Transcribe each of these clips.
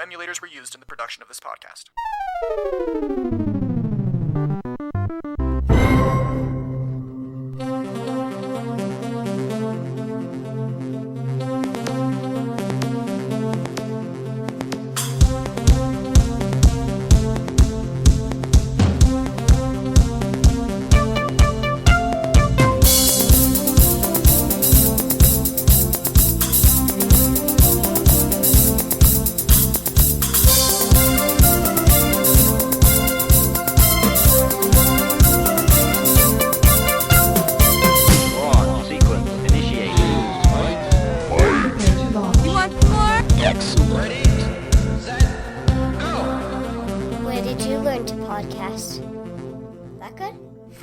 emulators were used in the production of this podcast.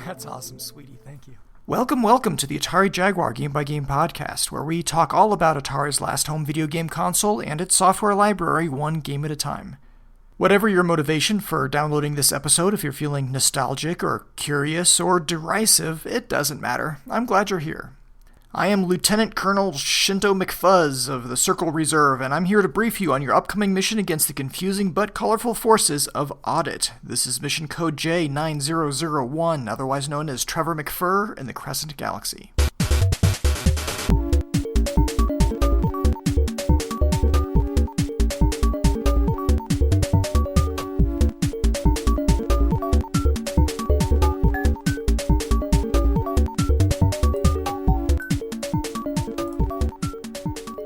That's awesome, sweetie. Thank you. Welcome to the Atari Jaguar Game by Game podcast, where we talk all about Atari's last home video game console and its software library one game at a time. Whatever your motivation for downloading this episode, if you're feeling nostalgic or curious or derisive, it doesn't matter. I'm glad you're here. I am Lieutenant Colonel Shinto McFuzz of the Circle Reserve, and I'm here to brief you on your upcoming mission against the confusing but colorful forces of Audit. This is mission code J9001, otherwise known as Trevor McFur in the Crescent Galaxy.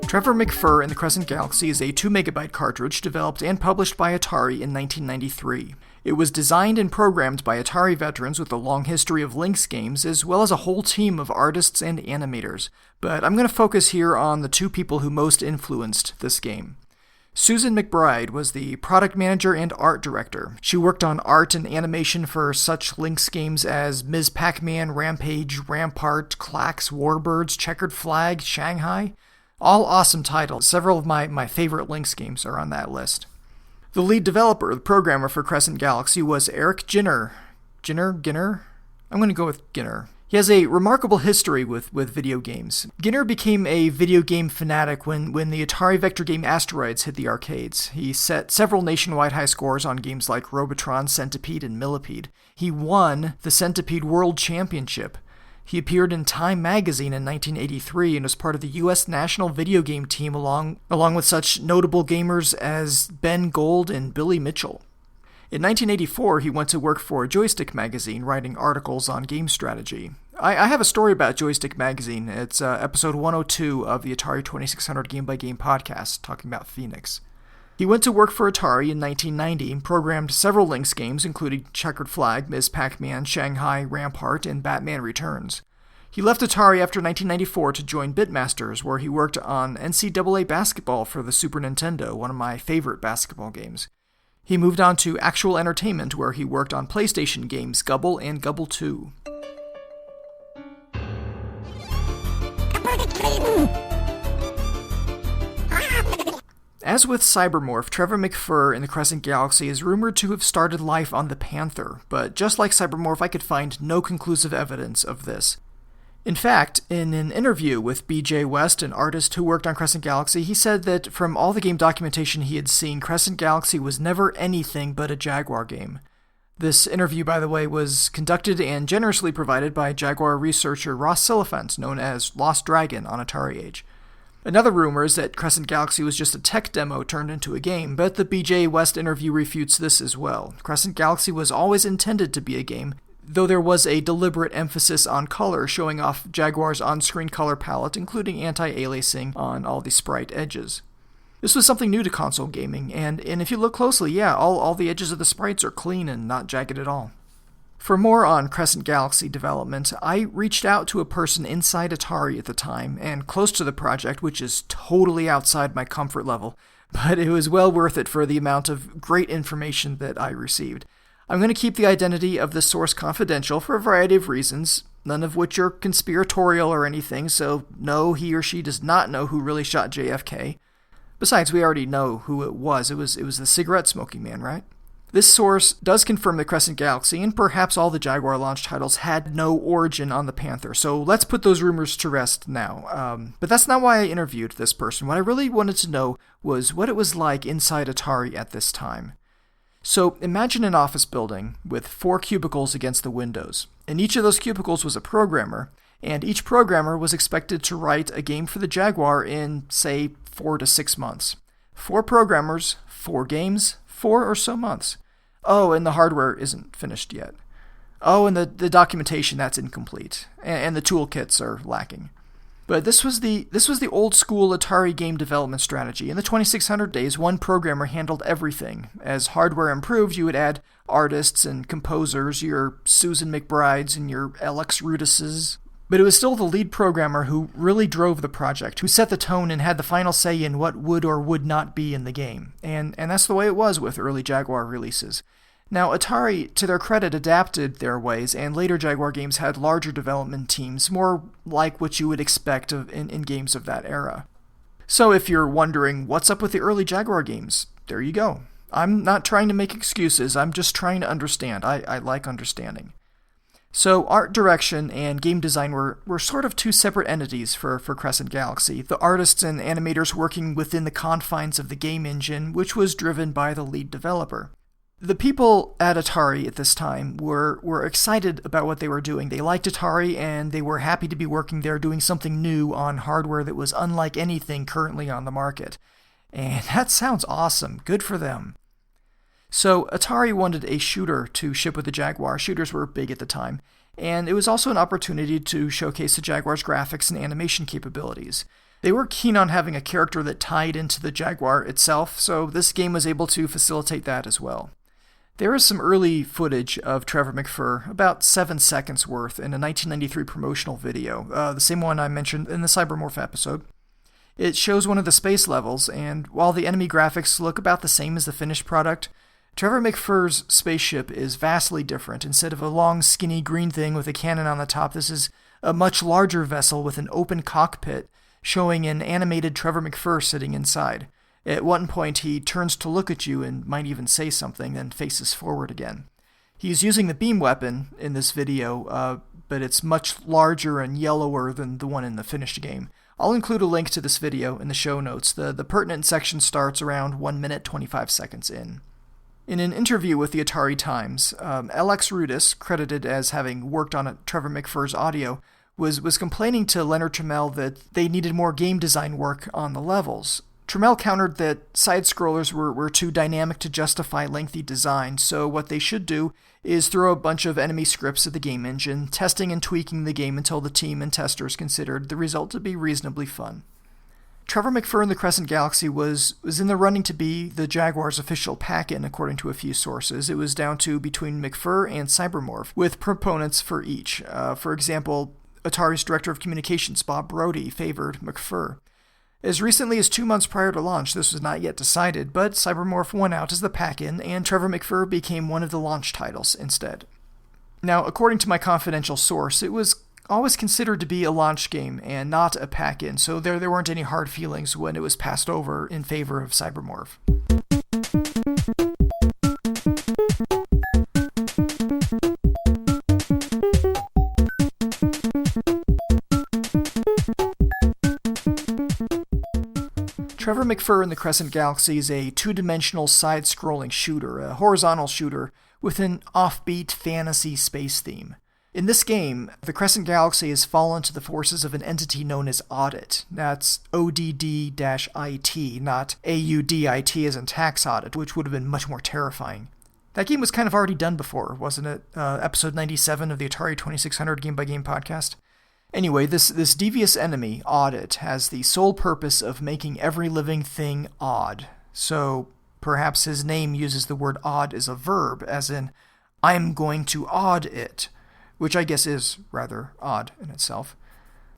Trevor McFur in the Crescent Galaxy is a 2MB cartridge developed and published by Atari in 1993. It was designed and programmed by Atari veterans with a long history of Lynx games, as well as a whole team of artists and animators. But I'm going to focus here on the two people who most influenced this game. Susan McBride was the product manager and art director. She worked on art and animation for such Lynx games as Ms. Pac-Man, Rampage, Rampart, Clax, Warbirds, Checkered Flag, Shanghai. All awesome titles. Several of my favorite Lynx games are on that list. The lead developer, the programmer for Crescent Galaxy, was Eric Ginner. Ginner? I'm going to go with Ginner. He has a remarkable history with video games. Ginner became a video game fanatic when the Atari vector game Asteroids hit the arcades. He set several nationwide high scores on games like Robotron, Centipede, and Millipede. He won the Centipede World Championship. He appeared in Time magazine in 1983 and was part of the U.S. national video game team along with such notable gamers as Ben Gold and Billy Mitchell. In 1984, he went to work for Joystick magazine, writing articles on game strategy. I have a story about Joystick magazine. It's episode 102 of the Atari 2600 Game by Game podcast, talking about Phoenix. He went to work for Atari in 1990 and programmed several Lynx games, including Checkered Flag, Ms. Pac-Man, Shanghai, Rampart, and Batman Returns. He left Atari after 1994 to join Bitmasters, where he worked on NCAA basketball for the Super Nintendo, one of my favorite basketball games. He moved on to Actual Entertainment, where he worked on PlayStation games Gubble and Gubble 2. As with Cybermorph, Trevor McFur in the Crescent Galaxy is rumored to have started life on the Panther, but just like Cybermorph, I could find no conclusive evidence of this. In fact, in an interview with B.J. West, an artist who worked on Crescent Galaxy, he said that from all the game documentation he had seen, Crescent Galaxy was never anything but a Jaguar game. This interview, by the way, was conducted and generously provided by Jaguar researcher Ross Silliphant, known as Lost Dragon on Atari Age. Another rumor is that Crescent Galaxy was just a tech demo turned into a game, but the B.J. West interview refutes this as well. Crescent Galaxy was always intended to be a game, though there was a deliberate emphasis on color, showing off Jaguar's on-screen color palette, including anti-aliasing on all the sprite edges. This was something new to console gaming, and if you look closely, all the edges of the sprites are clean and not jagged at all. For more on Crescent Galaxy development, I reached out to a person inside Atari at the time, and close to the project, which is totally outside my comfort level, but it was well worth it for the amount of great information that I received. I'm going to keep the identity of the source confidential for a variety of reasons, none of which are conspiratorial or anything, so no, he or she does not know who really shot JFK. Besides, we already know who it was. It was the cigarette-smoking man, right? This source does confirm that Crescent Galaxy, and perhaps all the Jaguar launch titles, had no origin on the Panther, so let's put those rumors to rest now. But that's not why I interviewed this person. What I really wanted to know was what it was like inside Atari at this time. So imagine an office building with 4 cubicles against the windows. In each of those cubicles was a programmer, and each programmer was expected to write a game for the Jaguar in, say, 4 to 6 months. 4 programmers, 4 games, 4 or so months. Oh, and the hardware isn't finished yet. Oh, and the documentation, that's incomplete. And the toolkits are lacking. But this was the old school Atari game development strategy. In the 2600 days, one programmer handled everything. As hardware improved, you would add artists and composers, your Susan McBrides and your Alex Rudises. But it was still the lead programmer who really drove the project, who set the tone and had the final say in what would or would not be in the game. And that's the way it was with early Jaguar releases. Now, Atari, to their credit, adapted their ways, and later Jaguar games had larger development teams, more like what you would expect in games of that era. So if you're wondering what's up with the early Jaguar games, there you go. I'm not trying to make excuses, I'm just trying to understand. I like understanding. So art direction and game design were sort of 2 separate entities for Crescent Galaxy, the artists and animators working within the confines of the game engine, which was driven by the lead developer. The people at Atari at this time were excited about what they were doing. They liked Atari, and they were happy to be working there doing something new on hardware that was unlike anything currently on the market. And that sounds awesome. Good for them. So Atari wanted a shooter to ship with the Jaguar. Shooters were big at the time. And it was also an opportunity to showcase the Jaguar's graphics and animation capabilities. They were keen on having a character that tied into the Jaguar itself, so this game was able to facilitate that as well. There is some early footage of Trevor McFur, about 7 seconds worth, in a 1993 promotional video, the same one I mentioned in the Cybermorph episode. It shows one of the space levels, and while the enemy graphics look about the same as the finished product, Trevor McFur's spaceship is vastly different. Instead of a long, skinny green thing with a cannon on the top, this is a much larger vessel with an open cockpit, showing an animated Trevor McFur sitting inside. At one point, he turns to look at you and might even say something, then faces forward again. He's using the beam weapon in this video, but it's much larger and yellower than the one in the finished game. I'll include a link to this video in the show notes. The pertinent section starts around 1 minute 25 seconds in. In an interview with the Atari Times, Alex Rudis, credited as having worked on Trevor McFur's audio, was complaining to Leonard Trammell that they needed more game design work on the levels. Trammell countered that side-scrollers were too dynamic to justify lengthy design, so what they should do is throw a bunch of enemy scripts at the game engine, testing and tweaking the game until the team and testers considered the result to be reasonably fun. Trevor McFur in the Crescent Galaxy was in the running to be the Jaguar's official pack-in, according to a few sources. It was down to between McFur and Cybermorph, with proponents for each. For example, Atari's director of communications, Bob Brody, favored McFur. As recently as 2 months prior to launch, this was not yet decided, but Cybermorph won out as the pack-in, and Trevor McFur became one of the launch titles instead. Now, according to my confidential source, it was always considered to be a launch game and not a pack-in, so there weren't any hard feelings when it was passed over in favor of Cybermorph. Trevor McFur in the Crescent Galaxy is a 2-dimensional side-scrolling shooter, a horizontal shooter with an offbeat fantasy space theme. In this game, the Crescent Galaxy has fallen to the forces of an entity known as Audit. That's ODD-IT, not AUDIT as in tax audit, which would have been much more terrifying. That game was kind of already done before, wasn't it? Episode 97 of the Atari 2600 Game by Game podcast. Anyway, this devious enemy, Audit, has the sole purpose of making every living thing odd. So perhaps his name uses the word odd as a verb, as in, I'm going to odd it, which I guess is rather odd in itself.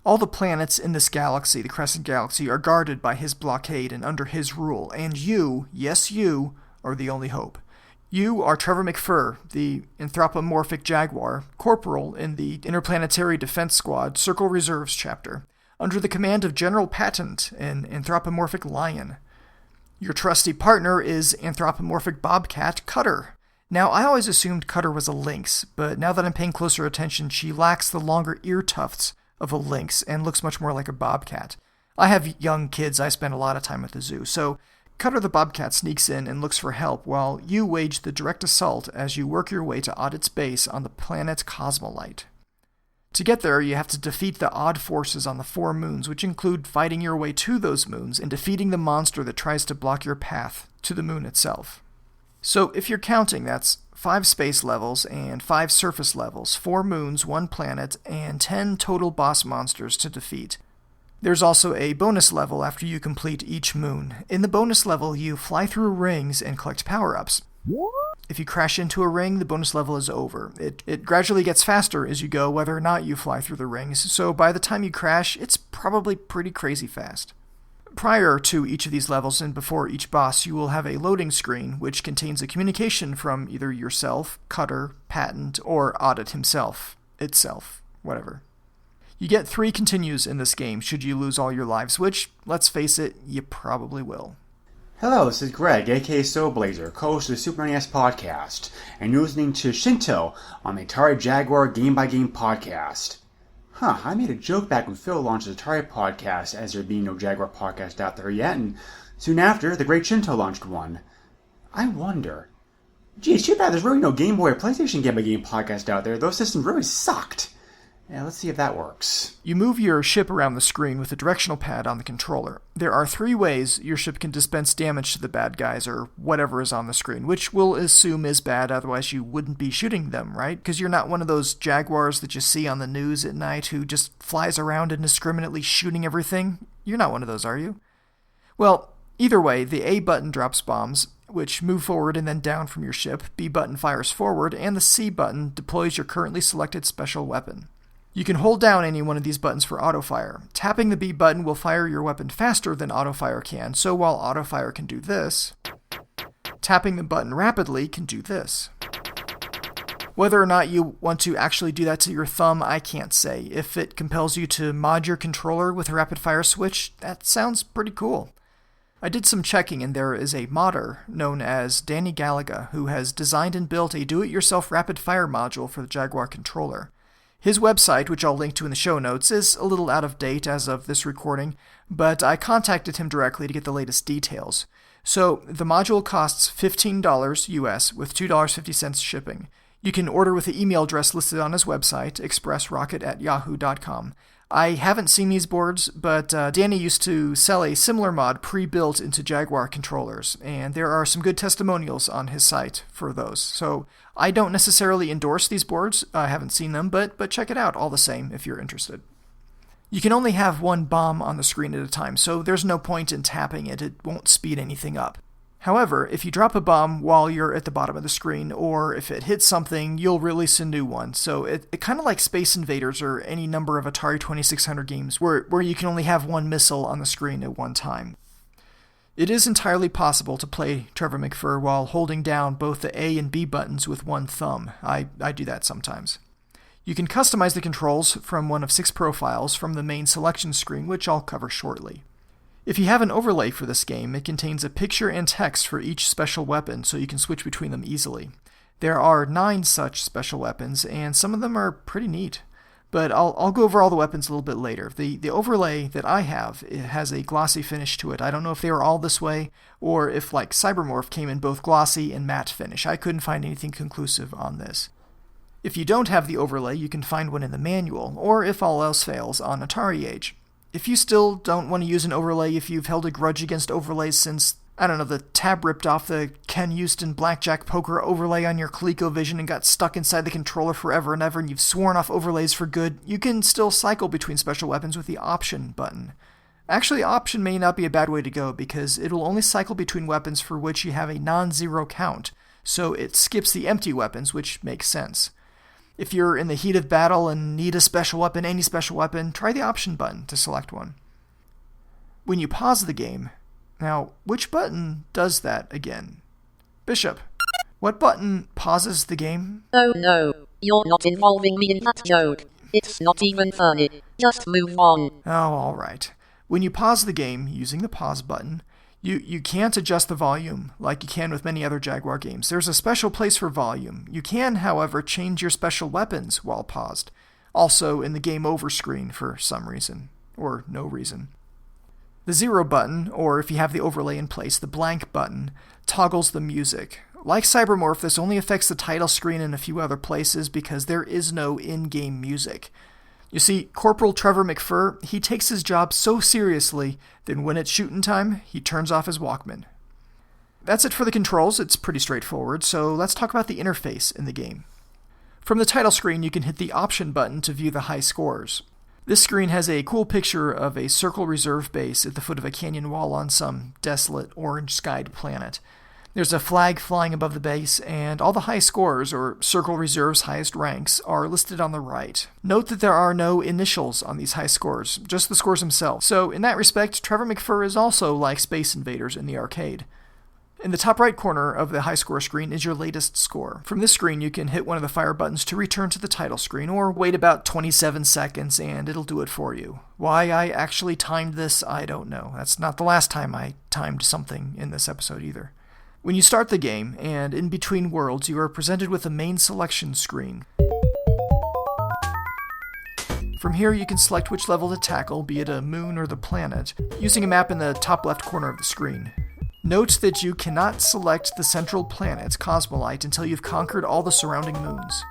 All the planets in this galaxy, the Crescent Galaxy, are guarded by his blockade and under his rule, and you, yes you, are the only hope. You are Trevor McFur, the anthropomorphic Jaguar, corporal in the Interplanetary Defense Squad Circle Reserves chapter, under the command of General Patent, an anthropomorphic lion. Your trusty partner is anthropomorphic Bobcat Cutter, Now, I always assumed Cutter was a lynx, but now that I'm paying closer attention, she lacks the longer ear tufts of a lynx and looks much more like a bobcat. I have young kids, I spend a lot of time at the zoo, so Cutter the bobcat sneaks in and looks for help while you wage the direct assault as you work your way to Audit's base on the planet Cosmolite. To get there, you have to defeat the odd forces on the 4 moons, which include fighting your way to those moons and defeating the monster that tries to block your path to the moon itself. So if you're counting, that's 5 space levels and 5 surface levels, 4 moons, 1 planet, and 10 total boss monsters to defeat. There's also a bonus level after you complete each moon. In the bonus level, you fly through rings and collect power-ups. If you crash into a ring, the bonus level is over. It gradually gets faster as you go, whether or not you fly through the rings, so by the time you crash, it's probably pretty crazy fast. Prior to each of these levels and before each boss, you will have a loading screen, which contains a communication from either yourself, Cutter, Patent, or Audit himself, itself, whatever. You get 3 continues in this game should you lose all your lives, which, let's face it, you probably will. Hello, this is Greg, aka Soulblazer, co-host of the Super NES podcast, and you're listening to Shinto on the Atari Jaguar Game by Game podcast. I made a joke back when Phil launched the Atari podcast as there being no Jaguar podcast out there yet, and soon after, the great Shinto launched one. I wonder, gee, it's too bad there's really no Game Boy or PlayStation Game by Game podcast out there. Those systems really sucked. Yeah, let's see if that works. You move your ship around the screen with a directional pad on the controller. There are 3 ways your ship can dispense damage to the bad guys or whatever is on the screen, which we'll assume is bad, otherwise you wouldn't be shooting them, right? Because you're not one of those Jaguars that you see on the news at night who just flies around indiscriminately shooting everything. You're not one of those, are you? Well, either way, the A button drops bombs, which move forward and then down from your ship, B button fires forward, and the C button deploys your currently selected special weapon. You can hold down any one of these buttons for autofire. Tapping the B button will fire your weapon faster than autofire can, so while autofire can do this, tapping the button rapidly can do this. Whether or not you want to actually do that to your thumb, I can't say. If it compels you to mod your controller with a rapid-fire switch, that sounds pretty cool. I did some checking, and there is a modder known as Danny Gallagher who has designed and built a do-it-yourself rapid-fire module for the Jaguar controller. His website, which I'll link to in the show notes, is a little out of date as of this recording, but I contacted him directly to get the latest details. So, the module costs $15 US with $2.50 shipping. You can order with the email address listed on his website, expressrocket@yahoo.com. I haven't seen these boards, but Danny used to sell a similar mod pre-built into Jaguar controllers, and there are some good testimonials on his site for those. So I don't necessarily endorse these boards, I haven't seen them, but check it out all the same if you're interested. You can only have 1 bomb on the screen at a time, so there's no point in tapping it, it won't speed anything up. However, if you drop a bomb while you're at the bottom of the screen, or if it hits something, you'll release a new one. So it kind of like Space Invaders or any number of Atari 2600 games where you can only have 1 missile on the screen at one time. It is entirely possible to play Trevor McFur while holding down both the A and B buttons with 1 thumb. I do that sometimes. You can customize the controls from one of 6 profiles from the main selection screen, which I'll cover shortly. If you have an overlay for this game, it contains a picture and text for each special weapon, so you can switch between them easily. There are 9 such special weapons, and some of them are pretty neat. But I'll go over all the weapons a little bit later. The overlay that I have, it has a glossy finish to it. I don't know if they were all this way, or if, like Cybermorph, came in both glossy and matte finish. I couldn't find anything conclusive on this. If you don't have the overlay, you can find one in the manual, or if all else fails, on Atari Age. If you still don't want to use an overlay, if you've held a grudge against overlays since, I don't know, the tab ripped off the Ken Houston Blackjack Poker overlay on your ColecoVision and got stuck inside the controller forever and ever, and you've sworn off overlays for good, you can still cycle between special weapons with the Option button. Actually, Option may not be a bad way to go, because it'll only cycle between weapons for which you have a non-zero count, so it skips the empty weapons, which makes sense. If you're in the heat of battle and need a special weapon, any special weapon, try the Option button to select one. When you pause the game, now, which button does that again? Bishop, what button pauses the game? Oh no, you're not involving me in that joke. It's not even funny. Just move on. Oh, alright. When you pause the game using the pause button, You can't adjust the volume like you can with many other Jaguar games. There's a special place for volume. You can, however, change your special weapons while paused. Also in the Game Over screen for some reason, or no reason. The 0 button, or if you have the overlay in place, the blank button, toggles the music. Like Cybermorph, this only affects the title screen and a few other places because there is no in-game music. You see, Corporal Trevor McFur, he takes his job so seriously that when it's shooting time, he turns off his Walkman. That's it for the controls. It's pretty straightforward, so let's talk about the interface in the game. From the title screen, you can hit the Option button to view the high scores. This screen has a cool picture of a Circle Reserve base at the foot of a canyon wall on some desolate, orange-skied planet. There's a flag flying above the base, and all the high scores, or Circle Reserve's highest ranks, are listed on the right. Note that there are no initials on these high scores, just the scores themselves. So in that respect, Trevor McFur is also like Space Invaders in the arcade. In the top right corner of the high score screen is your latest score. From this screen, you can hit one of the fire buttons to return to the title screen, or wait about 27 seconds and it'll do it for you. Why I actually timed this, I don't know. That's not the last time I timed something in this episode either. When you start the game, and in between worlds, you are presented with a main selection screen. From here, you can select which level to tackle, be it a moon or the planet, using a map in the top left corner of the screen. Note that you cannot select the central planet, Cosmolite, until you've conquered all the surrounding moons.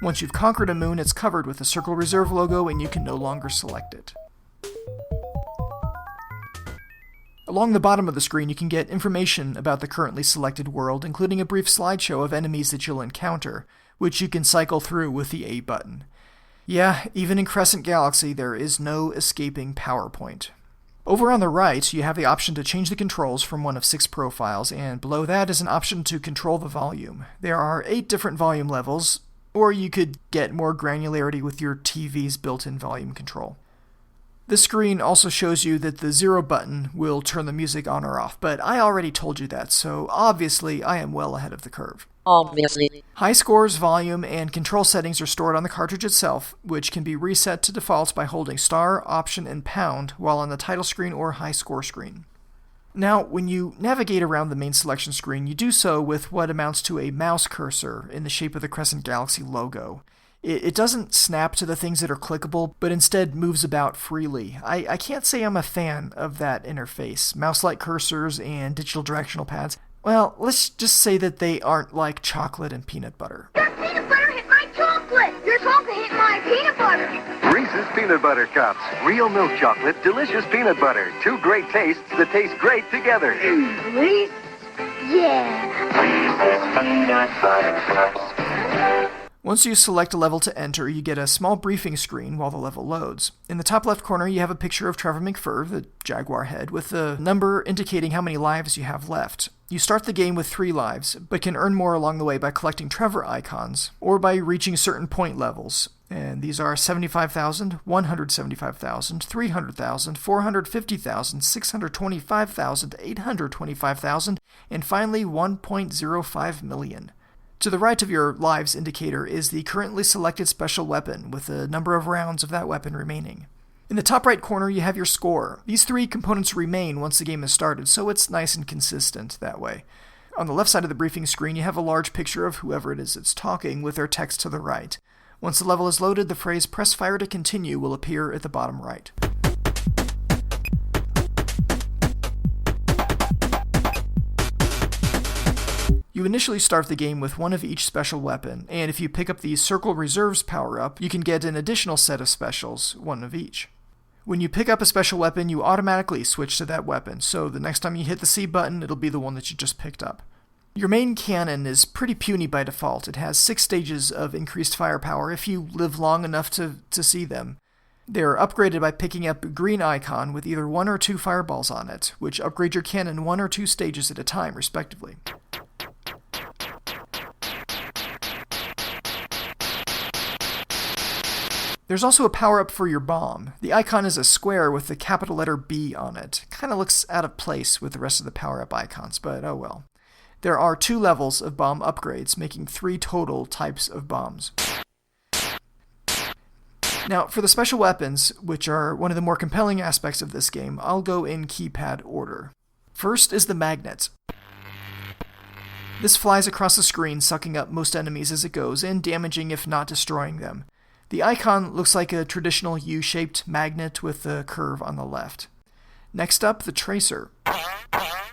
Once you've conquered a moon, it's covered with the Circle Reserve logo, and you can no longer select it. Along the bottom of the screen, you can get information about the currently selected world, including a brief slideshow of enemies that you'll encounter, which you can cycle through with the A button. Yeah, even in Crescent Galaxy, there is no escaping PowerPoint. Over on the right, you have the option to change the controls from one of 6 profiles, and below that is an option to control the volume. There are 8 different volume levels, or you could get more granularity with your TV's built-in volume control. This screen also shows you that the 0 button will turn the music on or off, but I already told you that, so obviously I am well ahead of the curve. Obviously. High scores, volume, and control settings are stored on the cartridge itself, which can be reset to defaults by holding star, option, and pound while on the title screen or high score screen. Now, when you navigate around the main selection screen, you do so with what amounts to a mouse cursor in the shape of the Crescent Galaxy logo. It doesn't snap to the things that are clickable, but instead moves about freely. I can't say I'm a fan of that interface. Mouse-like cursors and digital directional pads. Well, let's just say that they aren't like chocolate and peanut butter. Your peanut butter hit my chocolate! Your chocolate hit my peanut butter! Reese's Peanut Butter Cups. Real milk chocolate, delicious peanut butter. 2 great tastes that taste great together. Reese? Yeah! Reese's Peanut Butter Cups. Once you select a level to enter, you get a small briefing screen while the level loads. In the top left corner, you have a picture of Trevor McFur, the Jaguar head, with a number indicating how many lives you have left. You start the game with 3 lives, but can earn more along the way by collecting Trevor icons, or by reaching certain point levels. And these are 75,000, 175,000, 300,000, 450,000, 625,000, 825,000, and finally 1.05 million. To the right of your lives indicator is the currently selected special weapon, with a number of rounds of that weapon remaining. In the top right corner, you have your score. These 3 components remain once the game is started, so it's nice and consistent that way. On the left side of the briefing screen, you have a large picture of whoever it is that's talking, with their text to the right. Once the level is loaded, the phrase "press fire to continue" will appear at the bottom right. You initially start the game with one of each special weapon, and if you pick up the Circle Reserves power-up, you can get an additional set of specials, one of each. When you pick up a special weapon, you automatically switch to that weapon, so the next time you hit the C button, it'll be the one that you just picked up. Your main cannon is pretty puny by default. It has 6 stages of increased firepower if you live long enough to see them. They're upgraded by picking up a green icon with either 1 or 2 fireballs on it, which upgrade your cannon 1 or 2 stages at a time, respectively. There's also a power-up for your bomb. The icon is a square with the capital letter B on it. Kinda looks out of place with the rest of the power-up icons, but oh well. There are 2 levels of bomb upgrades, making 3 total types of bombs. Now, for the special weapons, which are one of the more compelling aspects of this game, I'll go in keypad order. First is the magnet. This flies across the screen, sucking up most enemies as it goes, and damaging if not destroying them. The icon looks like a traditional U-shaped magnet with a curve on the left. Next up, the tracer.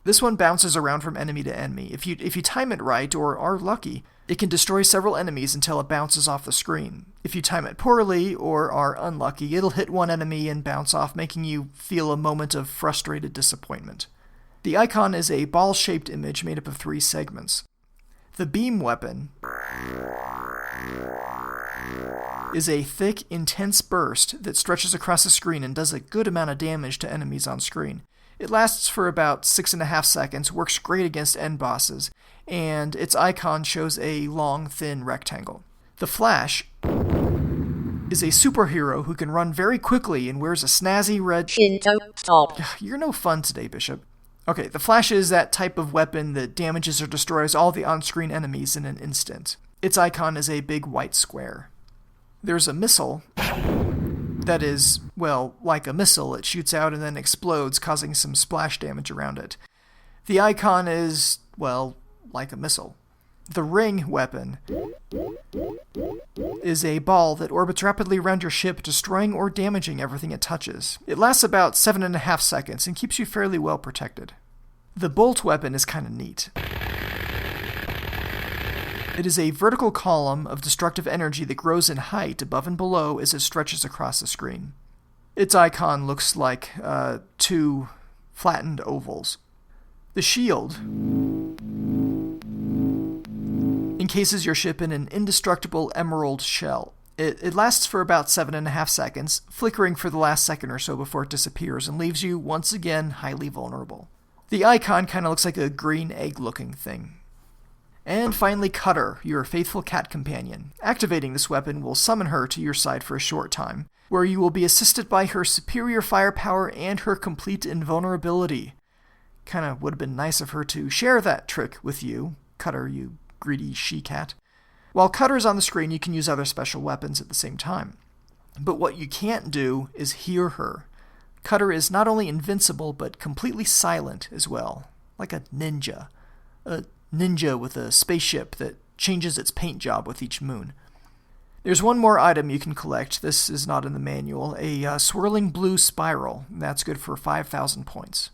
This one bounces around from enemy to enemy. If you time it right, or are lucky, it can destroy several enemies until it bounces off the screen. If you time it poorly, or are unlucky, it'll hit one enemy and bounce off, making you feel a moment of frustrated disappointment. The icon is a ball-shaped image made up of 3 segments. The beam weapon is a thick, intense burst that stretches across the screen and does a good amount of damage to enemies on screen. It lasts for about 6.5 seconds, works great against end bosses, and its icon shows a long, thin rectangle. The Flash is a superhero who can run very quickly and wears a snazzy red... Shinto, stop. You're no fun today, Bishop. Okay, the Flash is that type of weapon that damages or destroys all the on-screen enemies in an instant. Its icon is a big white square. There's a missile that is, well, like a missile. It shoots out and then explodes, causing some splash damage around it. The icon is, well, like a missile. The ring weapon is a ball that orbits rapidly around your ship, destroying or damaging everything it touches. It lasts about 7.5 seconds and keeps you fairly well protected. The bolt weapon is kind of neat. It is a vertical column of destructive energy that grows in height above and below as it stretches across the screen. Its icon looks like 2 flattened ovals. The shield encases your ship in an indestructible emerald shell. It lasts for about 7.5 seconds, flickering for the last second or so before it disappears and leaves you once again highly vulnerable. The icon kind of looks like a green egg-looking thing. And finally, Cutter, your faithful cat companion. Activating this weapon will summon her to your side for a short time, where you will be assisted by her superior firepower and her complete invulnerability. Kinda would have been nice of her to share that trick with you, Cutter, you greedy she-cat. While Cutter is on the screen, you can use other special weapons at the same time. But what you can't do is hear her. Cutter is not only invincible, but completely silent as well, like a ninja. A ninja with a spaceship that changes its paint job with each moon. There's one more item you can collect. This is not in the manual. A swirling blue spiral. That's good for 5,000 points.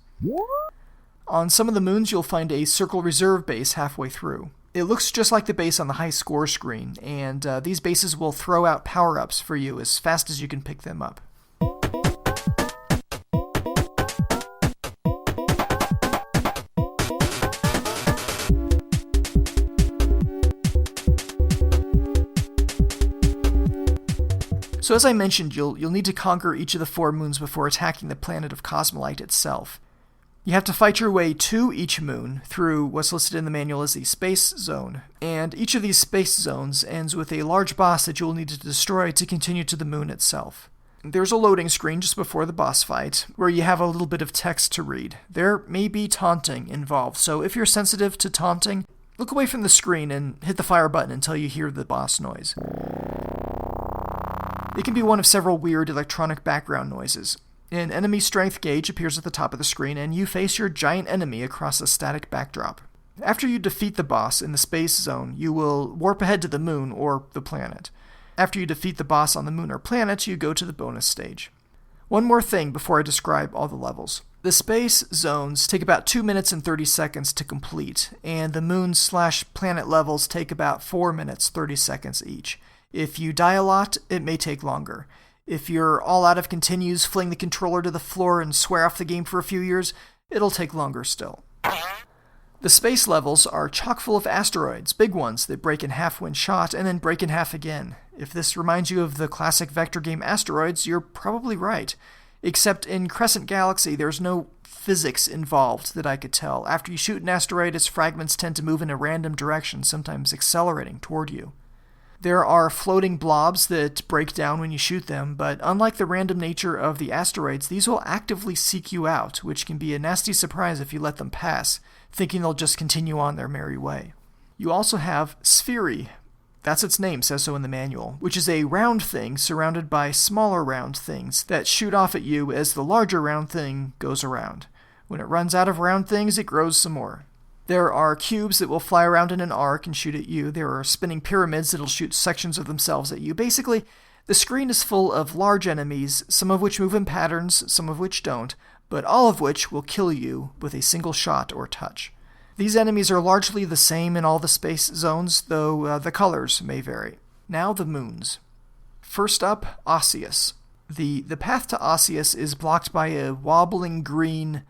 On some of the moons, you'll find a circle reserve base halfway through. It looks just like the base on the high score screen, and these bases will throw out power-ups for you as fast as you can pick them up. So as I mentioned, you'll need to conquer each of the 4 moons before attacking the planet of Cosmolite itself. You have to fight your way to each moon through what's listed in the manual as the Space Zone, and each of these space zones ends with a large boss that you will need to destroy to continue to the moon itself. There's a loading screen just before the boss fight, where you have a little bit of text to read. There may be taunting involved, so if you're sensitive to taunting, look away from the screen and hit the fire button until you hear the boss noise. It can be one of several weird electronic background noises. An enemy strength gauge appears at the top of the screen, and you face your giant enemy across a static backdrop. After you defeat the boss in the space zone, you will warp ahead to the moon or the planet. After you defeat the boss on the moon or planet, you go to the bonus stage. One more thing before I describe all the levels. The space zones take about 2 minutes and 30 seconds to complete, and the moon/planet levels take about 4 minutes 30 seconds each. If you die a lot, it may take longer. If you're all out of continues, fling the controller to the floor and swear off the game for a few years, it'll take longer still. The space levels are chock full of asteroids, big ones that break in half when shot and then break in half again. If this reminds you of the classic vector game Asteroids, you're probably right. Except in Crescent Galaxy, there's no physics involved that I could tell. After you shoot an asteroid, its fragments tend to move in a random direction, sometimes accelerating toward you. There are floating blobs that break down when you shoot them, but unlike the random nature of the asteroids, these will actively seek you out, which can be a nasty surprise if you let them pass, thinking they'll just continue on their merry way. You also have Sphere. That's its name, says so in the manual, which is a round thing surrounded by smaller round things that shoot off at you as the larger round thing goes around. When it runs out of round things, it grows some more. There are cubes that will fly around in an arc and shoot at you. There are spinning pyramids that'll shoot sections of themselves at you. Basically, the screen is full of large enemies, some of which move in patterns, some of which don't, but all of which will kill you with a single shot or touch. These enemies are largely the same in all the space zones, though the colors may vary. Now the moons. First up, Osseous. The path to Osseous is blocked by a wobbling green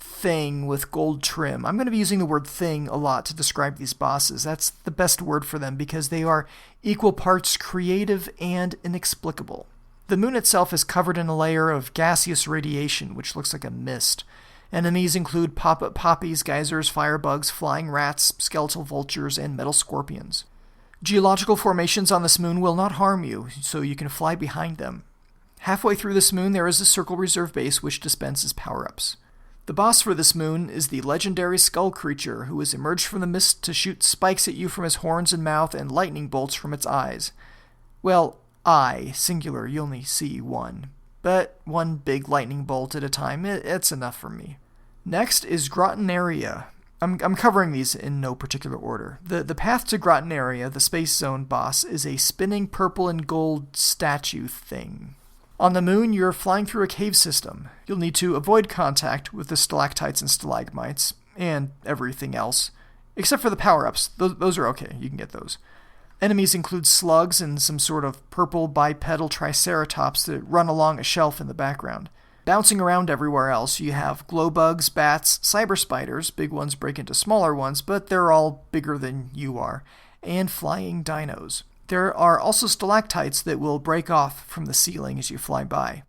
thing with gold trim. I'm going to be using the word thing a lot to describe these bosses. That's the best word for them because they are equal parts creative and inexplicable. The moon itself is covered in a layer of gaseous radiation, which looks like a mist. Enemies include pop-up poppies, geysers, firebugs, flying rats, skeletal vultures, and metal scorpions. Geological formations on this moon will not harm you, so you can fly behind them. Halfway through this moon, there is a circle reserve base which dispenses power-ups. The boss for this moon is the legendary skull creature who has emerged from the mist to shoot spikes at you from his horns and mouth and lightning bolts from its eyes. Well, eye, singular, you only see one. But one big lightning bolt at a time, it's enough for me. Next is Grottonaria. I'm covering these in no particular order. The path to Grottonaria, the Space Zone boss, is a spinning purple and gold statue thing. On the moon, you're flying through a cave system. You'll need to avoid contact with the stalactites and stalagmites, and everything else. Except for the power-ups. Those are okay, you can get those. Enemies include slugs and some sort of purple bipedal triceratops that run along a shelf in the background. Bouncing around everywhere else, you have glowbugs, bats, cyber spiders, big ones break into smaller ones, but they're all bigger than you are, and flying dinos. There are also stalactites that will break off from the ceiling as you fly by.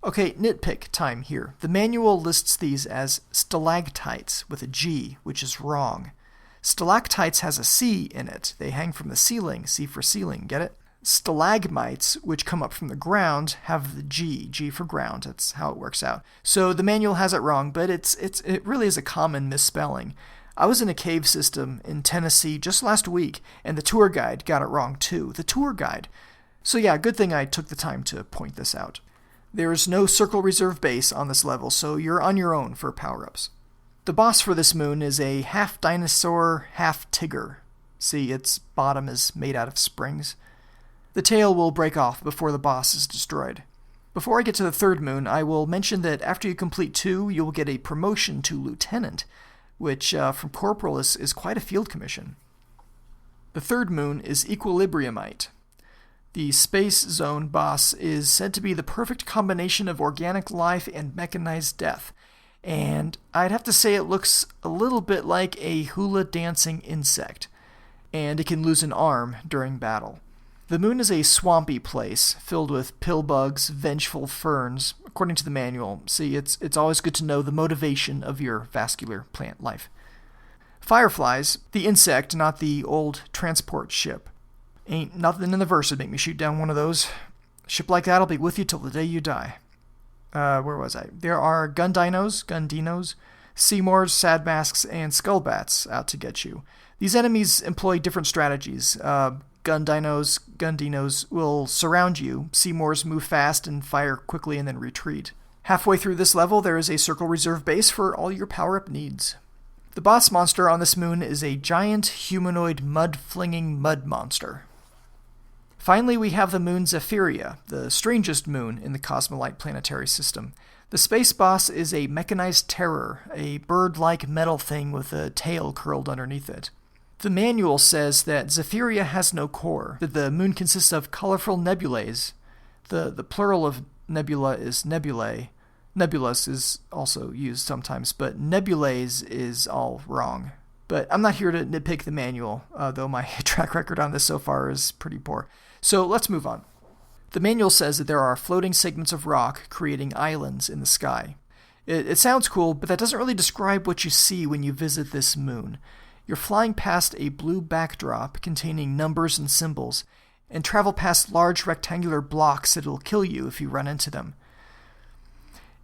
Okay, nitpick time here. The manual lists these as stalactites with a G, which is wrong. Stalactites has a C in it. They hang from the ceiling, C for ceiling, get it? Stalagmites, which come up from the ground, have the G for ground. That's how it works out. So the manual has it wrong, but it really is a common misspelling. I was in a cave system in Tennessee just last week, and the tour guide got it wrong too. The tour guide. So yeah, good thing I took the time to point this out. There is no circle reserve base on this level, so you're on your own for power-ups. The boss for this moon is a half dinosaur, half tigger. See, its bottom is made out of springs. The tail will break off before the boss is destroyed. Before I get to the third moon, I will mention that after you complete 2, you will get a promotion to lieutenant, which from corporal is quite a field commission. The third moon is Equilibriumite. The Space Zone boss is said to be the perfect combination of organic life and mechanized death, and I'd have to say it looks a little bit like a hula dancing insect, and it can lose an arm during battle. The moon is a swampy place, filled with pillbugs, vengeful ferns, according to the manual. See, it's always good to know the motivation of your vascular plant life. Fireflies, the insect, not the old transport ship. Ain't nothing in the verse would make me shoot down one of those. A ship like that'll be with you till the day you die. Where was I? There are gundinos, Seymours, sadmasks, and skullbats out to get you. These enemies employ different strategies. Gundinos will surround you. Seymours move fast and fire quickly and then retreat. Halfway through this level, there is a circle reserve base for all your power-up needs. The boss monster on this moon is a giant humanoid mud-flinging mud monster. Finally, we have the moon Zephyria, the strangest moon in the Cosmolite planetary system. The space boss is a mechanized terror, a bird-like metal thing with a tail curled underneath it. The manual says that Zephyria has no core, that the moon consists of colorful nebulae. The plural of nebula is nebulae. Nebulous is also used sometimes, but nebulae is all wrong. But I'm not here to nitpick the manual, though my track record on this so far is pretty poor. So let's move on. The manual says that there are floating segments of rock creating islands in the sky. It sounds cool, but that doesn't really describe what you see when you visit this moon. You're flying past a blue backdrop containing numbers and symbols, and travel past large rectangular blocks that will kill you if you run into them.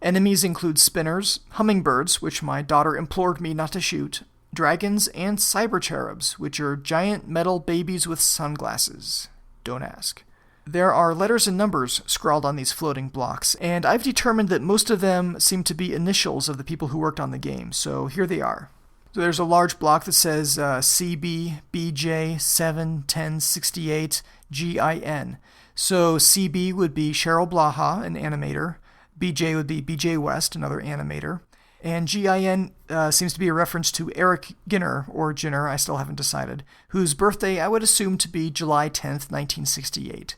Enemies include spinners, hummingbirds, which my daughter implored me not to shoot, dragons, and cyber cherubs, which are giant metal babies with sunglasses. Don't ask. There are letters and numbers scrawled on these floating blocks, and I've determined that most of them seem to be initials of the people who worked on the game, so here they are. So there's a large block that says CB, BJ, 7, 10, 68, GIN. So CB would be Cheryl Blaha, an animator. BJ would be BJ West, another animator. And GIN seems to be a reference to Eric Ginner, or Ginner, I still haven't decided, whose birthday I would assume to be July 10th, 1968.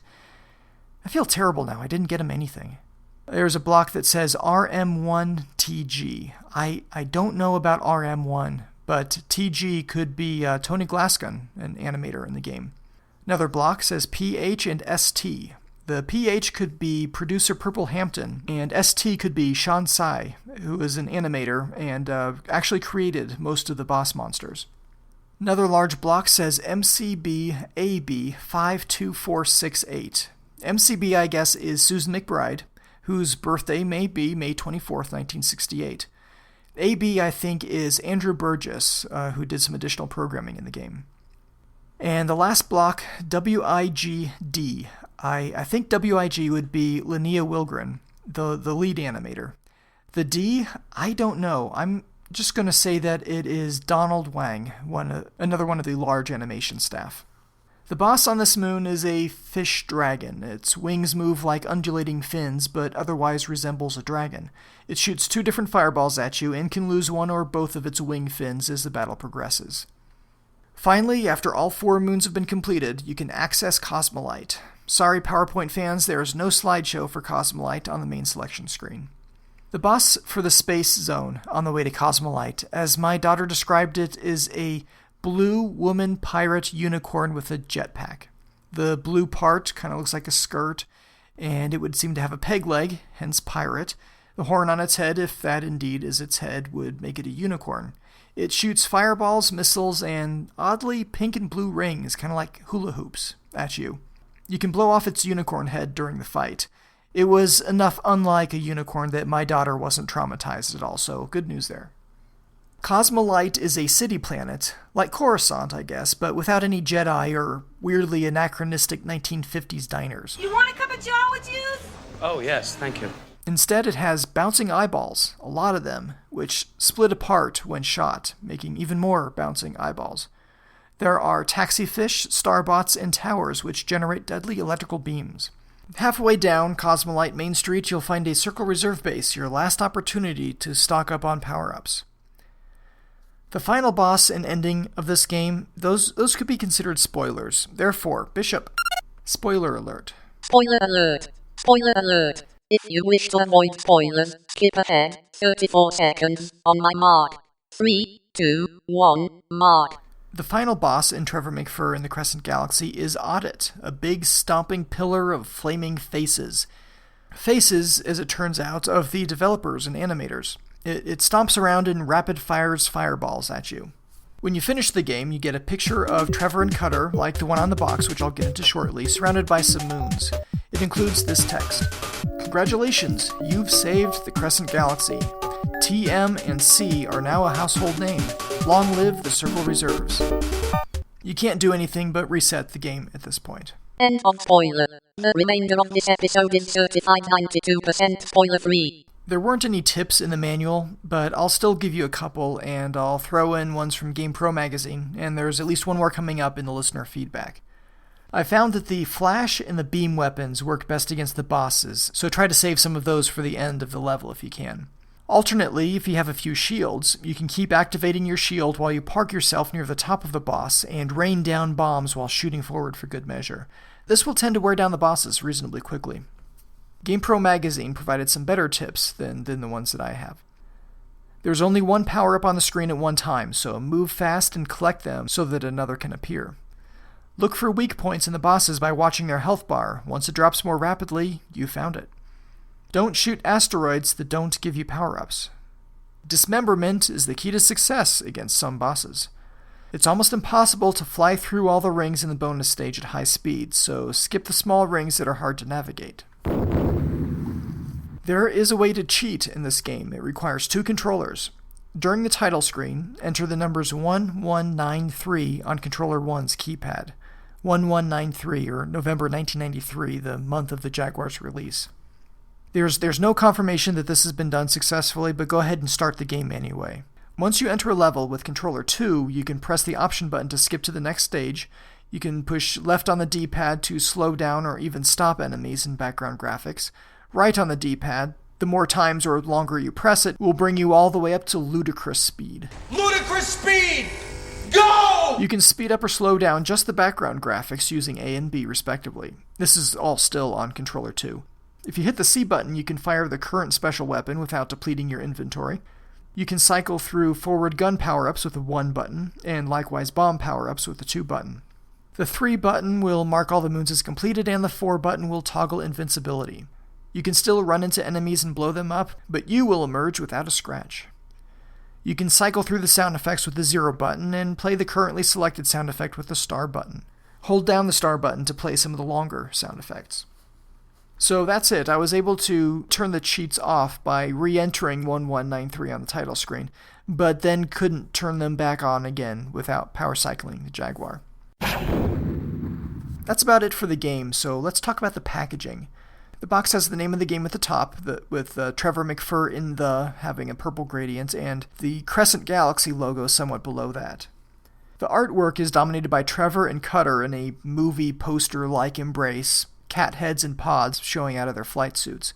I feel terrible now, I didn't get him anything. There's a block that says RM1TG. I don't know about RM1, but TG could be Tony Glasgow, an animator in the game. Another block says PH and ST. The PH could be producer Purple Hampton, and ST could be Sean Tsai, who is an animator and actually created most of the boss monsters. Another large block says MCB-AB52468. MCB, I guess, is Susan McBride, whose birthday may be May 24th, 1968. AB, I think, is Andrew Burgess, who did some additional programming in the game. And the last block, WIGD. I think WIG would be Linnea Wilgren, the lead animator. The D, I don't know. I'm just going to say that it is Donald Wang, another one of the large animation staff. The boss on this moon is a fish dragon. Its wings move like undulating fins, but otherwise resembles a dragon. It shoots 2 different fireballs at you and can lose one or both of its wing fins as the battle progresses. Finally, after all 4 moons have been completed, you can access Cosmolite. Sorry, PowerPoint fans, there is no slideshow for Cosmolite on the main selection screen. The boss for the Space Zone on the way to Cosmolite, as my daughter described it, is a blue woman pirate unicorn with a jetpack. The blue part kind of looks like a skirt, and it would seem to have a peg leg, hence pirate. The horn on its head, if that indeed is its head, would make it a unicorn. It shoots fireballs, missiles, and oddly pink and blue rings, kind of like hula hoops, at you. You can blow off its unicorn head during the fight. It was enough unlike a unicorn that my daughter wasn't traumatized at all, so good news there. Cosmolite is a city planet, like Coruscant, I guess, but without any Jedi or weirdly anachronistic 1950s diners. You want a cup of Java juice? Oh, yes, thank you. Instead, it has bouncing eyeballs, a lot of them, which split apart when shot, making even more bouncing eyeballs. There are taxifish, starbots, and towers which generate deadly electrical beams. Halfway down Cosmolite Main Street, you'll find a Circle Reserve base, your last opportunity to stock up on power-ups. The final boss and ending of this game, those could be considered spoilers. Therefore, Bishop, spoiler alert. Spoiler alert. Spoiler alert. If you wish to avoid spoilers, skip ahead 34 seconds on my mark. 3, 2, 1, mark. The final boss in Trevor McFur in the Crescent Galaxy is Audit, a big stomping pillar of flaming faces. Faces, as it turns out, of the developers and animators. It stomps around and rapid fires fireballs at you. When you finish the game, you get a picture of Trevor and Cutter, like the one on the box, which I'll get into shortly, surrounded by some moons. It includes this text. Congratulations, you've saved the Crescent Galaxy. TM and C are now a household name. Long live the Circle Reserves. You can't do anything but reset the game at this point. End of spoiler. The remainder of this episode is certified 92% spoiler-free. There weren't any tips in the manual, but I'll still give you a couple, and I'll throw in ones from GamePro magazine, and there's at least one more coming up in the listener feedback. I found that the flash and the beam weapons work best against the bosses, so try to save some of those for the end of the level if you can. Alternately, if you have a few shields, you can keep activating your shield while you park yourself near the top of the boss and rain down bombs while shooting forward for good measure. This will tend to wear down the bosses reasonably quickly. GamePro magazine provided some better tips than the ones that I have. There's only one power-up on the screen at one time, so move fast and collect them so that another can appear. Look for weak points in the bosses by watching their health bar. Once it drops more rapidly, you found it. Don't shoot asteroids that don't give you power-ups. Dismemberment is the key to success against some bosses. It's almost impossible to fly through all the rings in the bonus stage at high speed, so skip the small rings that are hard to navigate. There is a way to cheat in this game. It requires 2 controllers. During the title screen, enter the numbers 1193 on controller 1's keypad. 1193, or November 1993, the month of the Jaguar's release. There's no confirmation that this has been done successfully, but go ahead and start the game anyway. Once you enter a level with controller 2, you can press the option button to skip to the next stage. You can push left on the D-pad to slow down or even stop enemies in background graphics. Right on the D-pad, the more times or longer you press it, will bring you all the way up to ludicrous speed. Ludicrous speed! Go! You can speed up or slow down just the background graphics using A and B respectively. This is all still on controller 2. If you hit the C button, you can fire the current special weapon without depleting your inventory. You can cycle through forward gun power-ups with the 1 button, and likewise bomb power-ups with the 2 button. The 3 button will mark all the moons as completed, and the 4 button will toggle invincibility. You can still run into enemies and blow them up, but you will emerge without a scratch. You can cycle through the sound effects with the 0 button, and play the currently selected sound effect with the star button. Hold down the star button to play some of the longer sound effects. So that's it. I was able to turn the cheats off by re-entering 1193 on the title screen, but then couldn't turn them back on again without power cycling the Jaguar. That's about it for the game, so let's talk about the packaging. The box has the name of the game at the top, with Trevor McFur having a purple gradient, and the Crescent Galaxy logo somewhat below that. The artwork is dominated by Trevor and Cutter in a movie poster-like embrace, cat heads and pods showing out of their flight suits.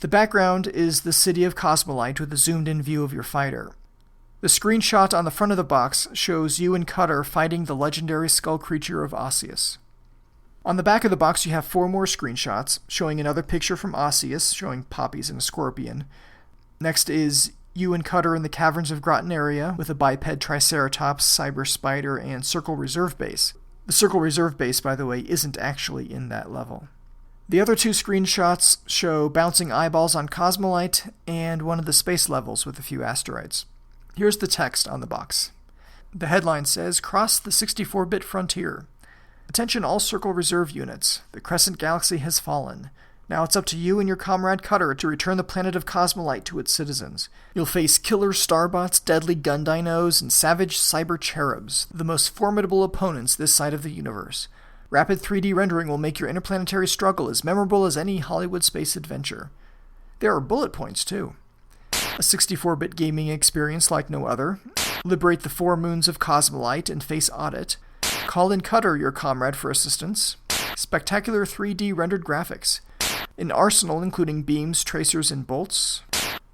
The background is the city of Cosmolite with a zoomed-in view of your fighter. The screenshot on the front of the box shows you and Cutter fighting the legendary skull creature of Osseous. On the back of the box you have 4 more screenshots, showing another picture from Osseous, showing poppies and a scorpion. Next is you and Cutter in the Caverns of Grottonaria with a biped Triceratops, Cyber Spider, and Circle Reserve Base. The Circle Reserve Base, by the way, isn't actually in that level. The other 2 screenshots show bouncing eyeballs on Cosmolite and one of the space levels with a few asteroids. Here's the text on the box. The headline says, "Cross the 64-bit frontier. Attention all Circle Reserve units. The Crescent Galaxy has fallen. Now it's up to you and your comrade Cutter to return the planet of Cosmolite to its citizens. You'll face killer starbots, deadly gun dinos, and savage cyber cherubs, the most formidable opponents this side of the universe. Rapid 3D rendering will make your interplanetary struggle as memorable as any Hollywood space adventure." There are bullet points, too. A 64-bit gaming experience like no other. Liberate the 4 moons of Cosmolite and face audit. Call in Cutter, your comrade, for assistance. Spectacular 3D rendered graphics. An arsenal including beams, tracers, and bolts.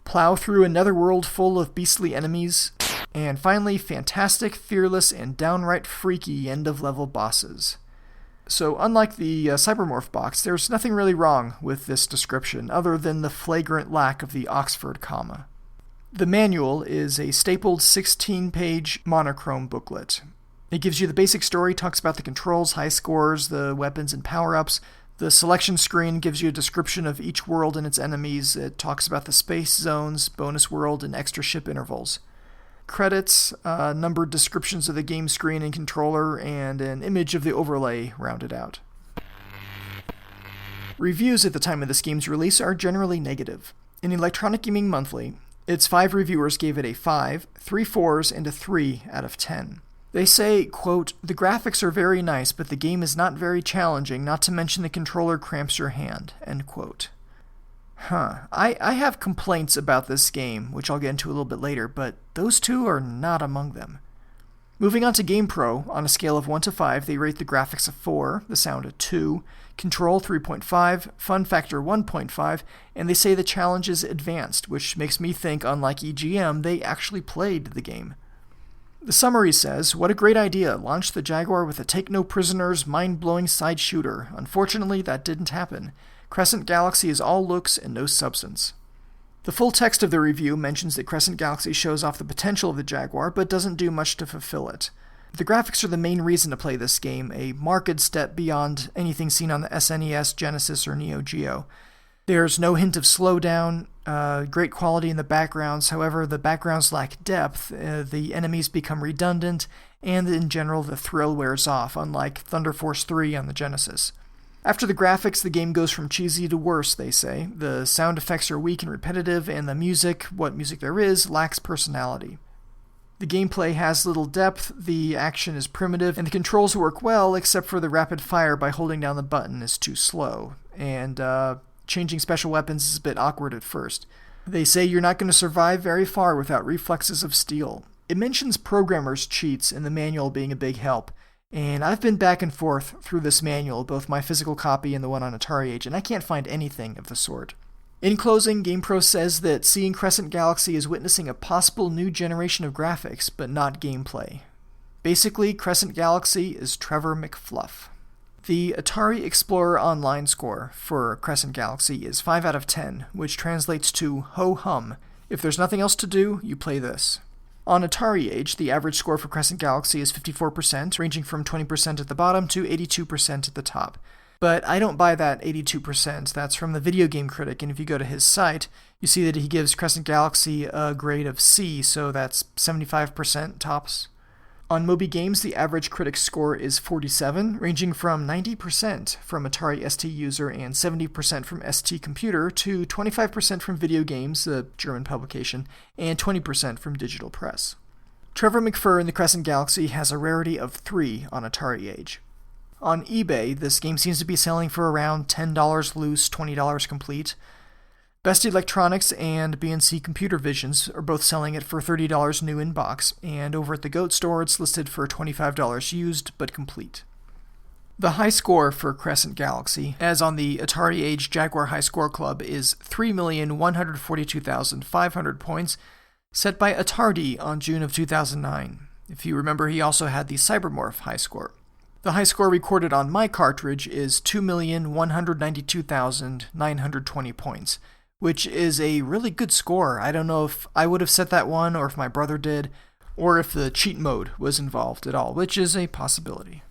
Plow through a netherworld full of beastly enemies. And finally, fantastic, fearless, and downright freaky end-of-level bosses. So unlike the Cybermorph box, there's nothing really wrong with this description, other than the flagrant lack of the Oxford comma. The manual is a stapled 16-page monochrome booklet. It gives you the basic story, talks about the controls, high scores, the weapons and power-ups. The selection screen gives you a description of each world and its enemies. It talks about the space zones, bonus world, and extra ship intervals. Credits, numbered descriptions of the game screen and controller, and an image of the overlay rounded out. Reviews at the time of this game's release are generally negative. In Electronic Gaming Monthly, its 5 reviewers gave it a 5, 3 4s, and a 3 out of 10. They say, quote, "The graphics are very nice, but the game is not very challenging, not to mention the controller cramps your hand," end quote. I have complaints about this game, which I'll get into a little bit later, but those 2 are not among them. Moving on to GamePro, on a scale of 1 to 5, they rate the graphics a 4, the sound a 2, control 3.5, fun factor 1.5, and they say the challenge is advanced, which makes me think, unlike EGM, they actually played the game. The summary says, "What a great idea. Launch the Jaguar with a take-no-prisoners, mind-blowing side shooter. Unfortunately, that didn't happen. Crescent Galaxy is all looks and no substance." The full text of the review mentions that Crescent Galaxy shows off the potential of the Jaguar, but doesn't do much to fulfill it. The graphics are the main reason to play this game, a marked step beyond anything seen on the SNES, Genesis, or Neo Geo. There's no hint of slowdown, great quality in the backgrounds. However, the backgrounds lack depth, the enemies become redundant, and in general the thrill wears off, unlike Thunder Force 3 on the Genesis. After the graphics, the game goes from cheesy to worse, they say. The sound effects are weak and repetitive, and the music, what music there is, lacks personality. The gameplay has little depth, the action is primitive, and the controls work well except for the rapid fire by holding down the button is too slow, and changing special weapons is a bit awkward at first. They say you're not going to survive very far without reflexes of steel. It mentions programmers' cheats in the manual being a big help, and I've been back and forth through this manual, both my physical copy and the one on Atari Age, and I can't find anything of the sort. In closing, GamePro says that seeing Crescent Galaxy is witnessing a possible new generation of graphics, but not gameplay. Basically, Crescent Galaxy is Trevor McFluff. The Atari Explorer Online score for Crescent Galaxy is 5 out of 10, which translates to ho-hum. If there's nothing else to do, you play this. On Atari Age, the average score for Crescent Galaxy is 54%, ranging from 20% at the bottom to 82% at the top. But I don't buy that 82%. That's from the Video Game Critic, and if you go to his site, you see that he gives Crescent Galaxy a grade of C, so that's 75% tops. On Moby Games, the average critic score is 47, ranging from 90% from Atari ST User and 70% from ST Computer to 25% from Video Games, a German publication, and 20% from Digital Press. Trevor McFur in the Crescent Galaxy has a rarity of 3 on Atari Age. On eBay, this game seems to be selling for around $10 loose, $20 complete. Best Electronics and BNC Computer Visions are both selling it for $30 new in box, and over at the Goat store it's listed for $25 used but complete. The high score for Crescent Galaxy, as on the Atari Age Jaguar High Score Club, is 3,142,500 points, set by Atari on June of 2009. If you remember, he also had the Cybermorph high score. The high score recorded on my cartridge is 2,192,920 points, which is a really good score. I don't know if I would have set that one, or if my brother did, or if the cheat mode was involved at all, which is a possibility.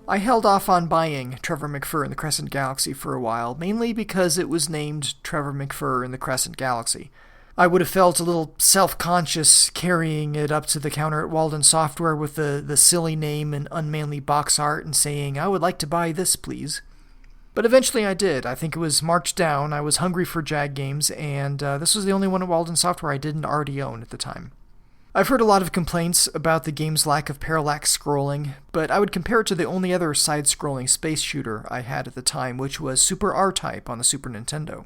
I held off on buying Trevor McFur in the Crescent Galaxy for a while, mainly because it was named Trevor McFur in the Crescent Galaxy. I would have felt a little self-conscious carrying it up to the counter at Walden Software with the silly name and unmanly box art and saying, "I would like to buy this, please." But eventually I did. I think it was marked down, I was hungry for JAG games, and this was the only one at Walden Software I didn't already own at the time. I've heard a lot of complaints about the game's lack of parallax scrolling, but I would compare it to the only other side-scrolling space shooter I had at the time, which was Super R-Type on the Super Nintendo.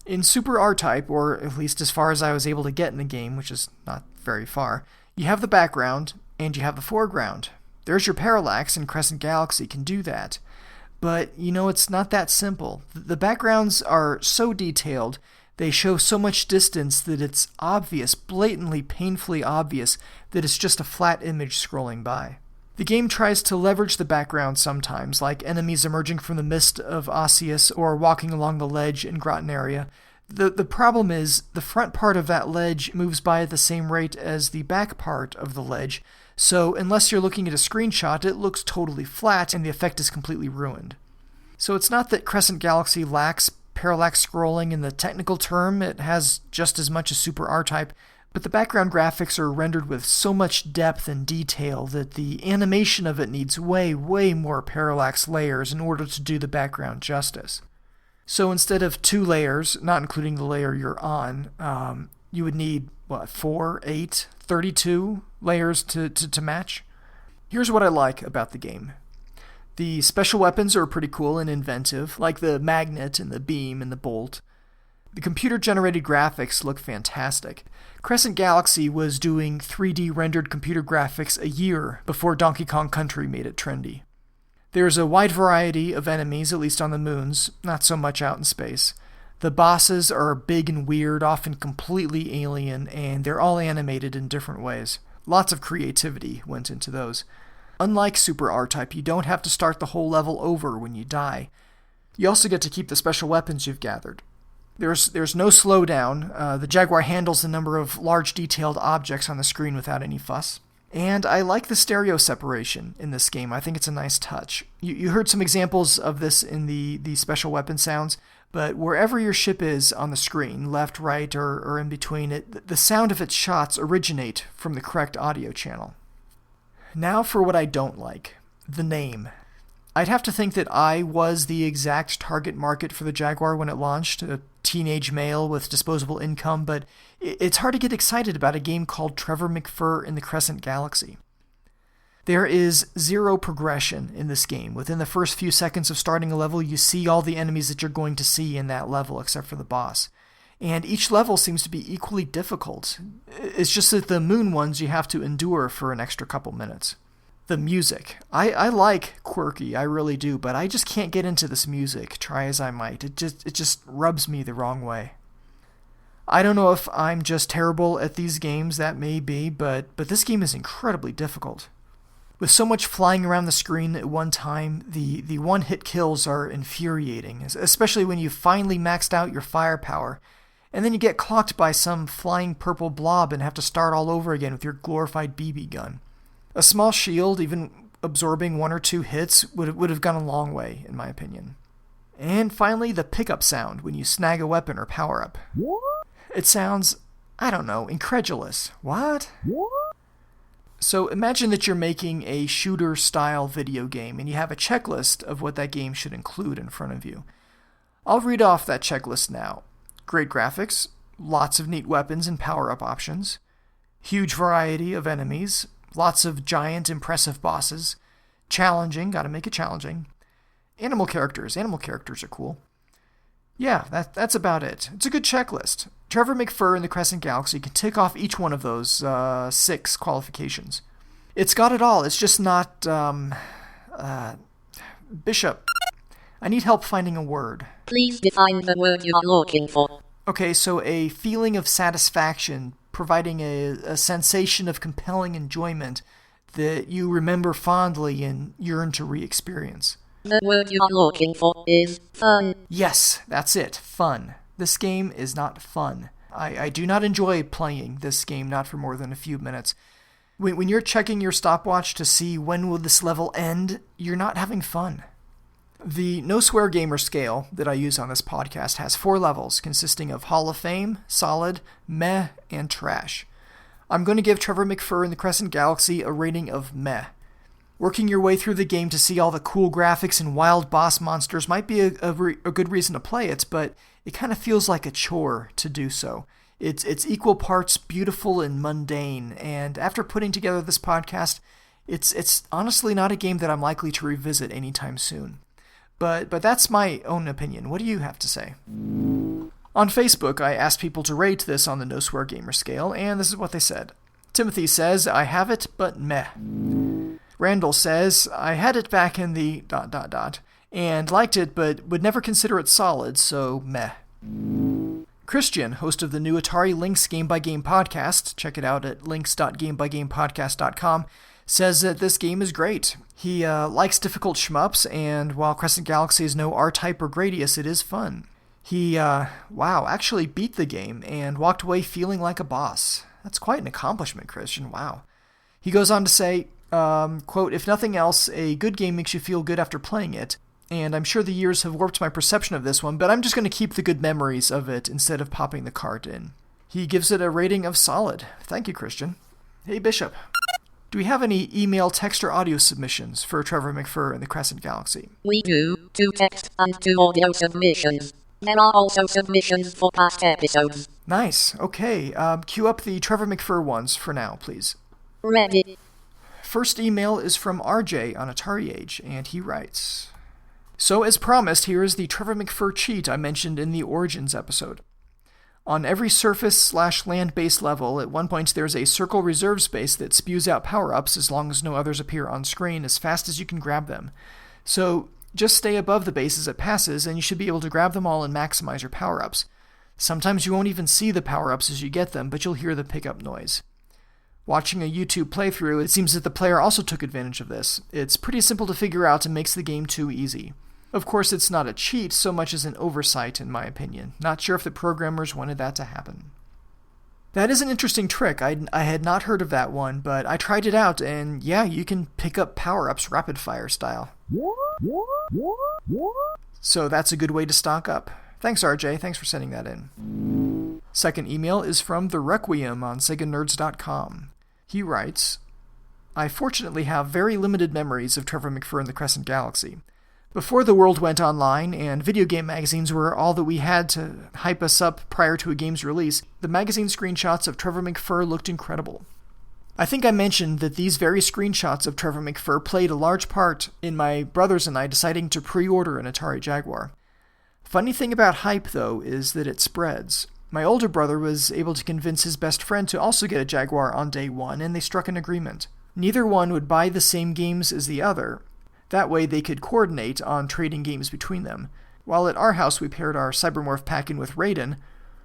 In Super R-Type, or at least as far as I was able to get in the game, which is not very far, you have the background and you have the foreground. There's your parallax, and Crescent Galaxy can do that. But, it's not that simple. The backgrounds are so detailed, they show so much distance that it's obvious, blatantly, painfully obvious, that it's just a flat image scrolling by. The game tries to leverage the background sometimes, like enemies emerging from the mist of Osseous or walking along the ledge in Groton area. The problem is, the front part of that ledge moves by at the same rate as the back part of the ledge, so unless you're looking at a screenshot, it looks totally flat and the effect is completely ruined. So it's not that Crescent Galaxy lacks parallax scrolling in the technical term, it has just as much as Super R-Type, but the background graphics are rendered with so much depth and detail that the animation of it needs way, way more parallax layers in order to do the background justice. So instead of 2 layers, not including the layer you're on, you would need, 4, 8, 32 layers to match? Here's what I like about the game. The special weapons are pretty cool and inventive, like the magnet and the beam and the bolt. The computer-generated graphics look fantastic. Crescent Galaxy was doing 3D rendered computer graphics a year before Donkey Kong Country made it trendy. There's a wide variety of enemies, at least on the moons, not so much out in space. The bosses are big and weird, often completely alien, and they're all animated in different ways. Lots of creativity went into those. Unlike Super R-Type, you don't have to start the whole level over when you die. You also get to keep the special weapons you've gathered. There's no slowdown. The Jaguar handles the number of large detailed objects on the screen without any fuss. And I like the stereo separation in this game. I think it's a nice touch. You heard some examples of this in the special weapon sounds, but wherever your ship is on the screen, left, right, or in between it, the sound of its shots originate from the correct audio channel. Now for what I don't like. The name. I'd have to think that I was the exact target market for the Jaguar when it launched, a teenage male with disposable income, but it's hard to get excited about a game called Trevor McFur in the Crescent Galaxy. There is zero progression in this game. Within the first few seconds of starting a level, you see all the enemies that you're going to see in that level, except for the boss. And each level seems to be equally difficult. It's just that the moon ones you have to endure for an extra couple minutes. The music. I like quirky, I really do, but I just can't get into this music, try as I might. It just rubs me the wrong way. I don't know if I'm just terrible at these games, that may be, but this game is incredibly difficult. With so much flying around the screen at one time, the one-hit kills are infuriating, especially when you've finally maxed out your firepower, and then you get clocked by some flying purple blob and have to start all over again with your glorified BB gun. A small shield, even absorbing 1 or 2 hits, would have gone a long way, in my opinion. And finally, the pickup sound when you snag a weapon or power-up. It sounds, I don't know, incredulous. What? So imagine that you're making a shooter-style video game, and you have a checklist of what that game should include in front of you. I'll read off that checklist now. Great graphics, lots of neat weapons and power-up options, huge variety of enemies, lots of giant, impressive bosses. Challenging, gotta make it challenging. Animal characters are cool. Yeah, that's about it. It's a good checklist. Trevor McFur in the Crescent Galaxy can tick off each one of those 6 qualifications. It's got it all, it's just not, Bishop. I need help finding a word. Please define the word you are looking for. Okay, so a feeling of satisfaction, providing a sensation of compelling enjoyment that you remember fondly and yearn to re-experience. The word you are looking for is fun. Yes, that's it, fun. This game is not fun. I do not enjoy playing this game, not for more than a few minutes. When you're checking your stopwatch to see when will this level end, you're not having fun. The No Swear Gamer scale that I use on this podcast has 4 levels, consisting of Hall of Fame, Solid, Meh, and Trash. I'm going to give Trevor McFur in the Crescent Galaxy a rating of Meh. Working your way through the game to see all the cool graphics and wild boss monsters might be a good reason to play it, but it kind of feels like a chore to do so. It's equal parts beautiful and mundane, and after putting together this podcast, it's honestly not a game that I'm likely to revisit anytime soon. But that's my own opinion. What do you have to say? On Facebook, I asked people to rate this on the No Swear Gamer scale, and this is what they said. Timothy says, I have it, but meh. Randall says, I had it back in the ... and liked it, but would never consider it solid, so meh. Christian, host of the new Atari Lynx Game by Game podcast, check it out at lynx.gamebygamepodcast.com, says that this game is great. He likes difficult shmups, and while Crescent Galaxy is no R-Type or Gradius, it is fun. He, actually beat the game and walked away feeling like a boss. That's quite an accomplishment, Christian, wow. He goes on to say, quote, if nothing else, a good game makes you feel good after playing it, and I'm sure the years have warped my perception of this one, but I'm just going to keep the good memories of it instead of popping the cart in. He gives it a rating of solid. Thank you, Christian. Hey, Bishop. Do we have any email, text, or audio submissions for Trevor McFur in the Crescent Galaxy? We do, 2 text and 2 audio submissions. There are also submissions for past episodes. Nice. Okay, cue up the Trevor McFur ones for now, please. Ready. First email is from RJ on Atari Age, and he writes, so as promised, here is the Trevor McFur cheat I mentioned in the Origins episode. On every surface/land-based level, at one point there's a circle reserve space that spews out power-ups as long as no others appear on screen as fast as you can grab them. So just stay above the base as it passes, and you should be able to grab them all and maximize your power-ups. Sometimes you won't even see the power-ups as you get them, but you'll hear the pickup noise. Watching a YouTube playthrough, it seems that the player also took advantage of this. It's pretty simple to figure out and makes the game too easy. Of course, it's not a cheat so much as an oversight, in my opinion. Not sure if the programmers wanted that to happen. That is an interesting trick. I had not heard of that one, but I tried it out, and yeah, you can pick up power-ups rapid-fire style. So that's a good way to stock up. Thanks, RJ. Thanks for sending that in. Second email is from The Requiem on SegaNerds.com. He writes, I fortunately have very limited memories of Trevor McFur and the Crescent Galaxy. Before the world went online and video game magazines were all that we had to hype us up prior to a game's release, the magazine screenshots of Trevor McFur looked incredible. I think I mentioned that these very screenshots of Trevor McFur played a large part in my brothers and I deciding to pre-order an Atari Jaguar. Funny thing about hype, though, is that it spreads. My older brother was able to convince his best friend to also get a Jaguar on day one, and they struck an agreement. Neither one would buy the same games as the other. That way they could coordinate on trading games between them. While at our house we paired our Cybermorph pack-in with Raiden,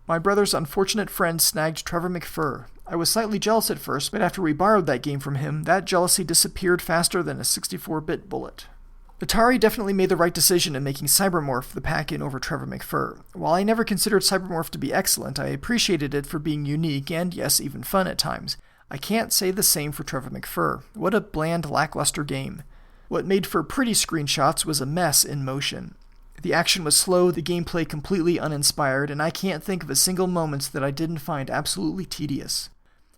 my brother's unfortunate friend snagged Trevor McFur. I was slightly jealous at first, but after we borrowed that game from him, that jealousy disappeared faster than a 64-bit bullet. Atari definitely made the right decision in making Cybermorph the pack-in over Trevor McFur. While I never considered Cybermorph to be excellent, I appreciated it for being unique and, yes, even fun at times. I can't say the same for Trevor McFur. What a bland, lackluster game. What made for pretty screenshots was a mess in motion. The action was slow, the gameplay completely uninspired, and I can't think of a single moment that I didn't find absolutely tedious.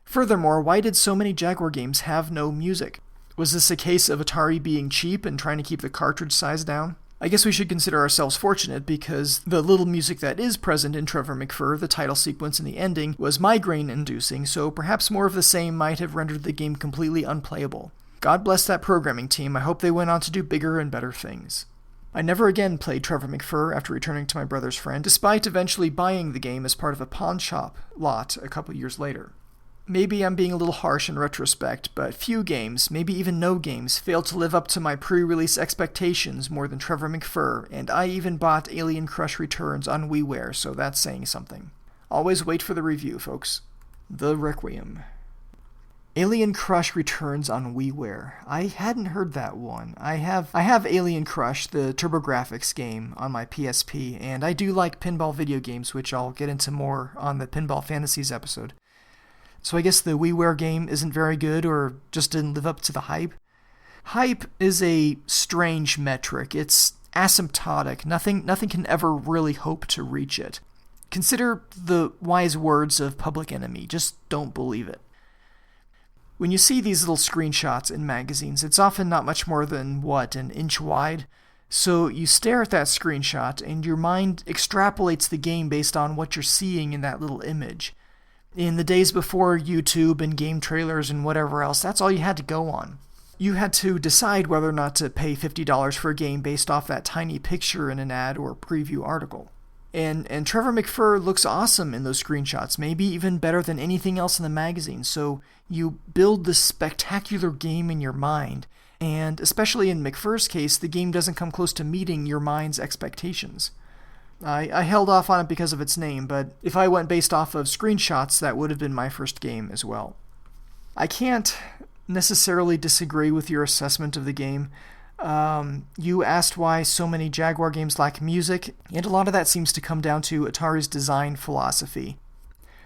Furthermore, why did so many Jaguar games have no music? Was this a case of Atari being cheap and trying to keep the cartridge size down? I guess we should consider ourselves fortunate because the little music that is present in Trevor McFur, the title sequence and the ending, was migraine-inducing, so perhaps more of the same might have rendered the game completely unplayable. God bless that programming team. I hope they went on to do bigger and better things. I never again played Trevor McFur after returning to my brother's friend, despite eventually buying the game as part of a pawn shop lot a couple years later. Maybe I'm being a little harsh in retrospect, but few games, maybe even no games, failed to live up to my pre-release expectations more than Trevor McFur, and I even bought Alien Crush Returns on WiiWare, so that's saying something. Always wait for the review, folks. The Requiem. Alien Crush Returns on WiiWare. I hadn't heard that one. I have Alien Crush, the TurboGrafx game, on my PSP, and I do like pinball video games, which I'll get into more on the Pinball Fantasies episode. So I guess the WiiWare game isn't very good, or just didn't live up to the hype. Hype is a strange metric. It's asymptotic. Nothing can ever really hope to reach it. Consider the wise words of Public Enemy. Just don't believe it. When you see these little screenshots in magazines, it's often not much more than, an inch wide? So you stare at that screenshot, and your mind extrapolates the game based on what you're seeing in that little image. In the days before YouTube and game trailers and whatever else, that's all you had to go on. You had to decide whether or not to pay $50 for a game based off that tiny picture in an ad or preview article. And Trevor McFur looks awesome in those screenshots, maybe even better than anything else in the magazine, so you build this spectacular game in your mind, and especially in McFur's case, the game doesn't come close to meeting your mind's expectations. I held off on it because of its name, but if I went based off of screenshots, that would have been my first game as well. I can't necessarily disagree with your assessment of the game. You asked why so many Jaguar games lack music, and a lot of that seems to come down to Atari's design philosophy.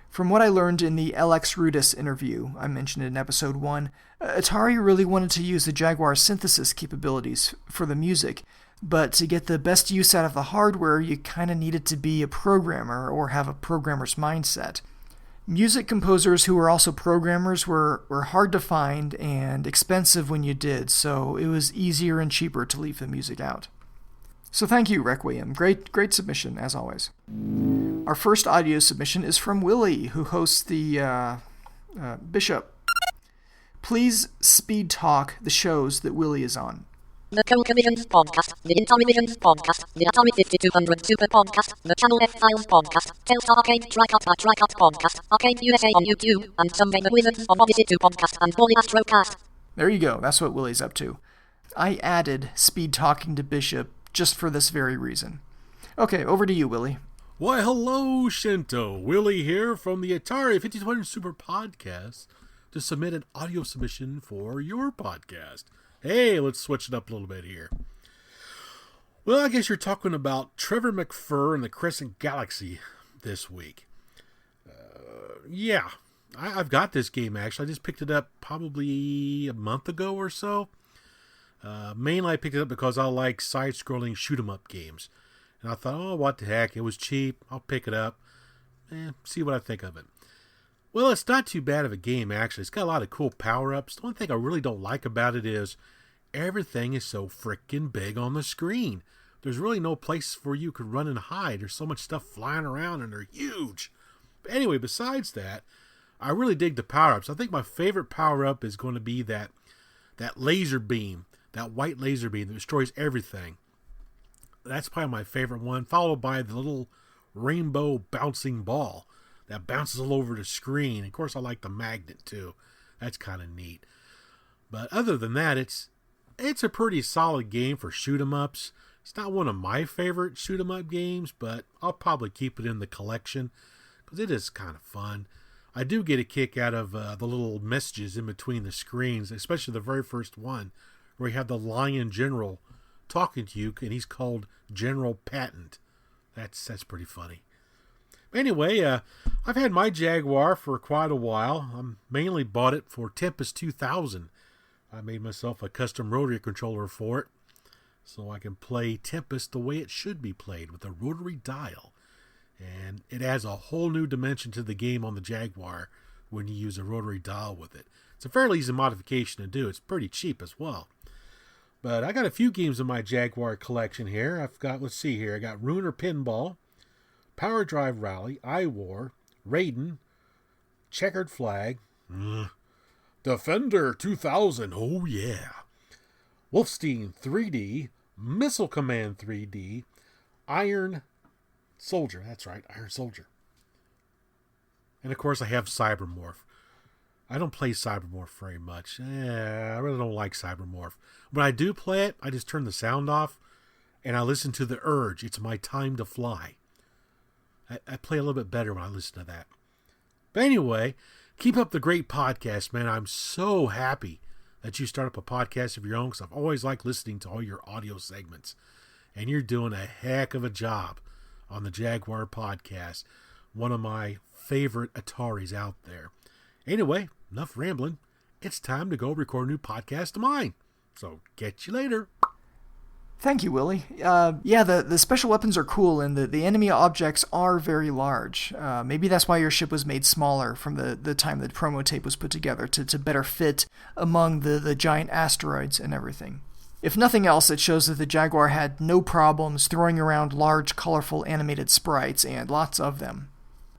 From what I learned in the LX Rudis interview I mentioned in episode 1, Atari really wanted to use the Jaguar's synthesis capabilities for the music, but to get the best use out of the hardware, you kinda needed to be a programmer or have a programmer's mindset. Music composers who were also programmers were hard to find and expensive when you did, so it was easier and cheaper to leave the music out. So thank you, Requiem. Great submission, as always. Our first audio submission is from Willie, who hosts the Bishop. Please speed talk the shows that Willie is on. The ColeCovisions Podcast, the Intellivisions Podcast, the Atari 5200 Super Podcast, the Channel F-Files Podcast, Telstar Arcade Tricut by Tricut Podcast, Arcade USA on YouTube, and Some Game of Wizards on Odyssey 2 Podcast and Poly Astrocast. There you go, that's what Willie's up to. I added speed talking to Bishop just for this very reason. Okay, over to you, Willie. Why, hello, Shinto. Willie here from the Atari 5200 Super Podcast to submit an audio submission for your podcast. Hey, let's switch it up a little bit here. Well, I guess you're talking about Trevor McFur and the Crescent Galaxy this week. Yeah, I've got this game, actually. I just picked it up probably a month ago or so. Mainly I picked it up because I like side-scrolling shoot-'em-up games. And I thought, oh, what the heck, it was cheap, I'll pick it up, see what I think of it. Well, it's not too bad of a game, actually. It's got a lot of cool power-ups. The only thing I really don't like about it is everything is so freaking big on the screen. There's really no place where you could run and hide. There's so much stuff flying around, and they're huge. But anyway, besides that, I really dig the power-ups. I think my favorite power-up is going to be that laser beam, that white laser beam that destroys everything. That's probably my favorite one, followed by the little rainbow bouncing ball that bounces all over the screen. Of course, I like the magnet, too. That's kind of neat. But other than that, it's a pretty solid game for shoot-'em-ups. It's not one of my favorite shoot-'em-up games, but I'll probably keep it in the collection because it is kind of fun. I do get a kick out of the little messages in between the screens, especially the very first one, where you have the Lion General talking to you, and he's called General Patent. That's pretty funny. Anyway, I've had my Jaguar for quite a while. I mainly bought it for Tempest 2000. I made myself a custom rotary controller for it, so I can play Tempest the way it should be played, with a rotary dial. And it adds a whole new dimension to the game on the Jaguar when you use a rotary dial with it. It's a fairly easy modification to do. It's pretty cheap as well. But I got a few games in my Jaguar collection here. I've got, let's see here, I got Ruiner Pinball, Power Drive Rally, iWar, Raiden, Checkered Flag, Defender 2000, oh yeah, Wolfenstein 3D, Missile Command 3D, Iron Soldier, that's right, Iron Soldier. And of course I have Cybermorph. I don't play Cybermorph very much. I really don't like Cybermorph. When I do play it, I just turn the sound off and I listen to The Urge, It's My Time to Fly. I play a little bit better when I listen to that. But anyway, keep up the great podcast, man. I'm so happy that you start up a podcast of your own because I've always liked listening to all your audio segments. And you're doing a heck of a job on the Jaguar podcast. One of my favorite Ataris out there. Anyway, enough rambling. It's time to go record a new podcast of mine. So, catch you later. Thank you, Willie. The special weapons are cool, and the enemy objects are very large. Maybe that's why your ship was made smaller from the time the promo tape was put together, to better fit among the giant asteroids and everything. If nothing else, it shows that the Jaguar had no problems throwing around large, colorful animated sprites, and lots of them.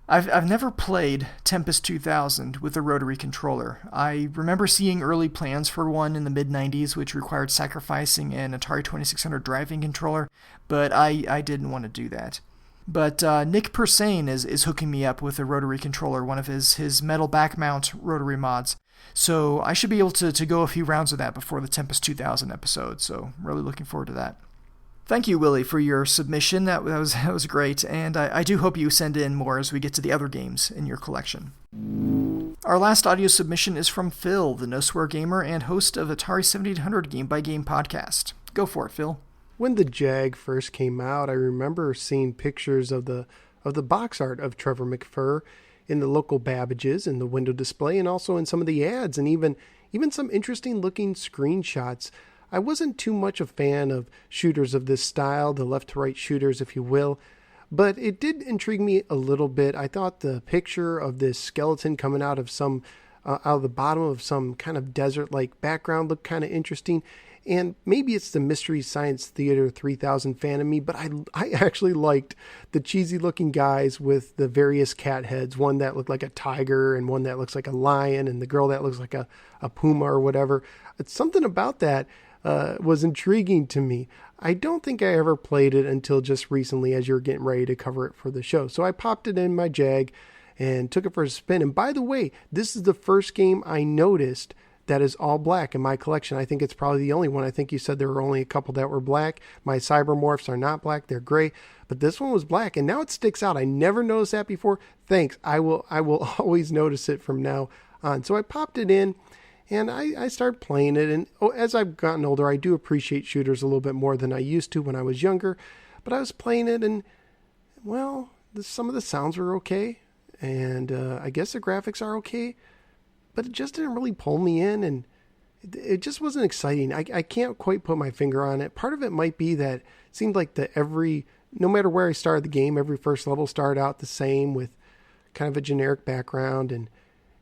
I've never played Tempest 2000 with a rotary controller. I remember seeing early plans for one in the mid-90s, which required sacrificing an Atari 2600 driving controller, but I didn't want to do that. But Nick Persane is hooking me up with a rotary controller, one of his metal back mount rotary mods. So I should be able to go a few rounds of that before the Tempest 2000 episode, so really looking forward to that. Thank you, Willie, for your submission. That was great, and I do hope you send in more as we get to the other games in your collection. Our last audio submission is from Phil, the No Swear Gamer and host of Atari 7800 Game by Game podcast. Go for it, Phil. When the Jag first came out, I remember seeing pictures of the box art of Trevor McFur in the local Babbages in the window display, and also in some of the ads, and even some interesting looking screenshots. I wasn't too much a fan of shooters of this style, the left-to-right shooters, if you will, but it did intrigue me a little bit. I thought the picture of this skeleton coming out of the bottom of some kind of desert-like background looked kind of interesting, and maybe it's the Mystery Science Theater 3000 fan of me, but I actually liked the cheesy-looking guys with the various cat heads, one that looked like a tiger and one that looks like a lion, and the girl that looks like a puma or whatever. It's something about that was intriguing to me. I don't think I ever played it until just recently as you're getting ready to cover it for the show. So I popped it in my Jag and took it for a spin. And by the way, this is the first game I noticed that is all black in my collection. I think it's probably the only one. I think you said there were only a couple that were black. My Cybermorphs are not black. They're gray. But this one was black, and now it sticks out. I never noticed that before. Thanks. I will always notice it from now on. So I popped it in. And I started playing it, and as I've gotten older, I do appreciate shooters a little bit more than I used to when I was younger. But I was playing it, and, well, some of the sounds were okay. and I guess the graphics are okay, but it just didn't really pull me in, and it just wasn't exciting. I can't quite put my finger on it. Part of it might be that it seemed like no matter where I started the game, every first level started out the same with kind of a generic background,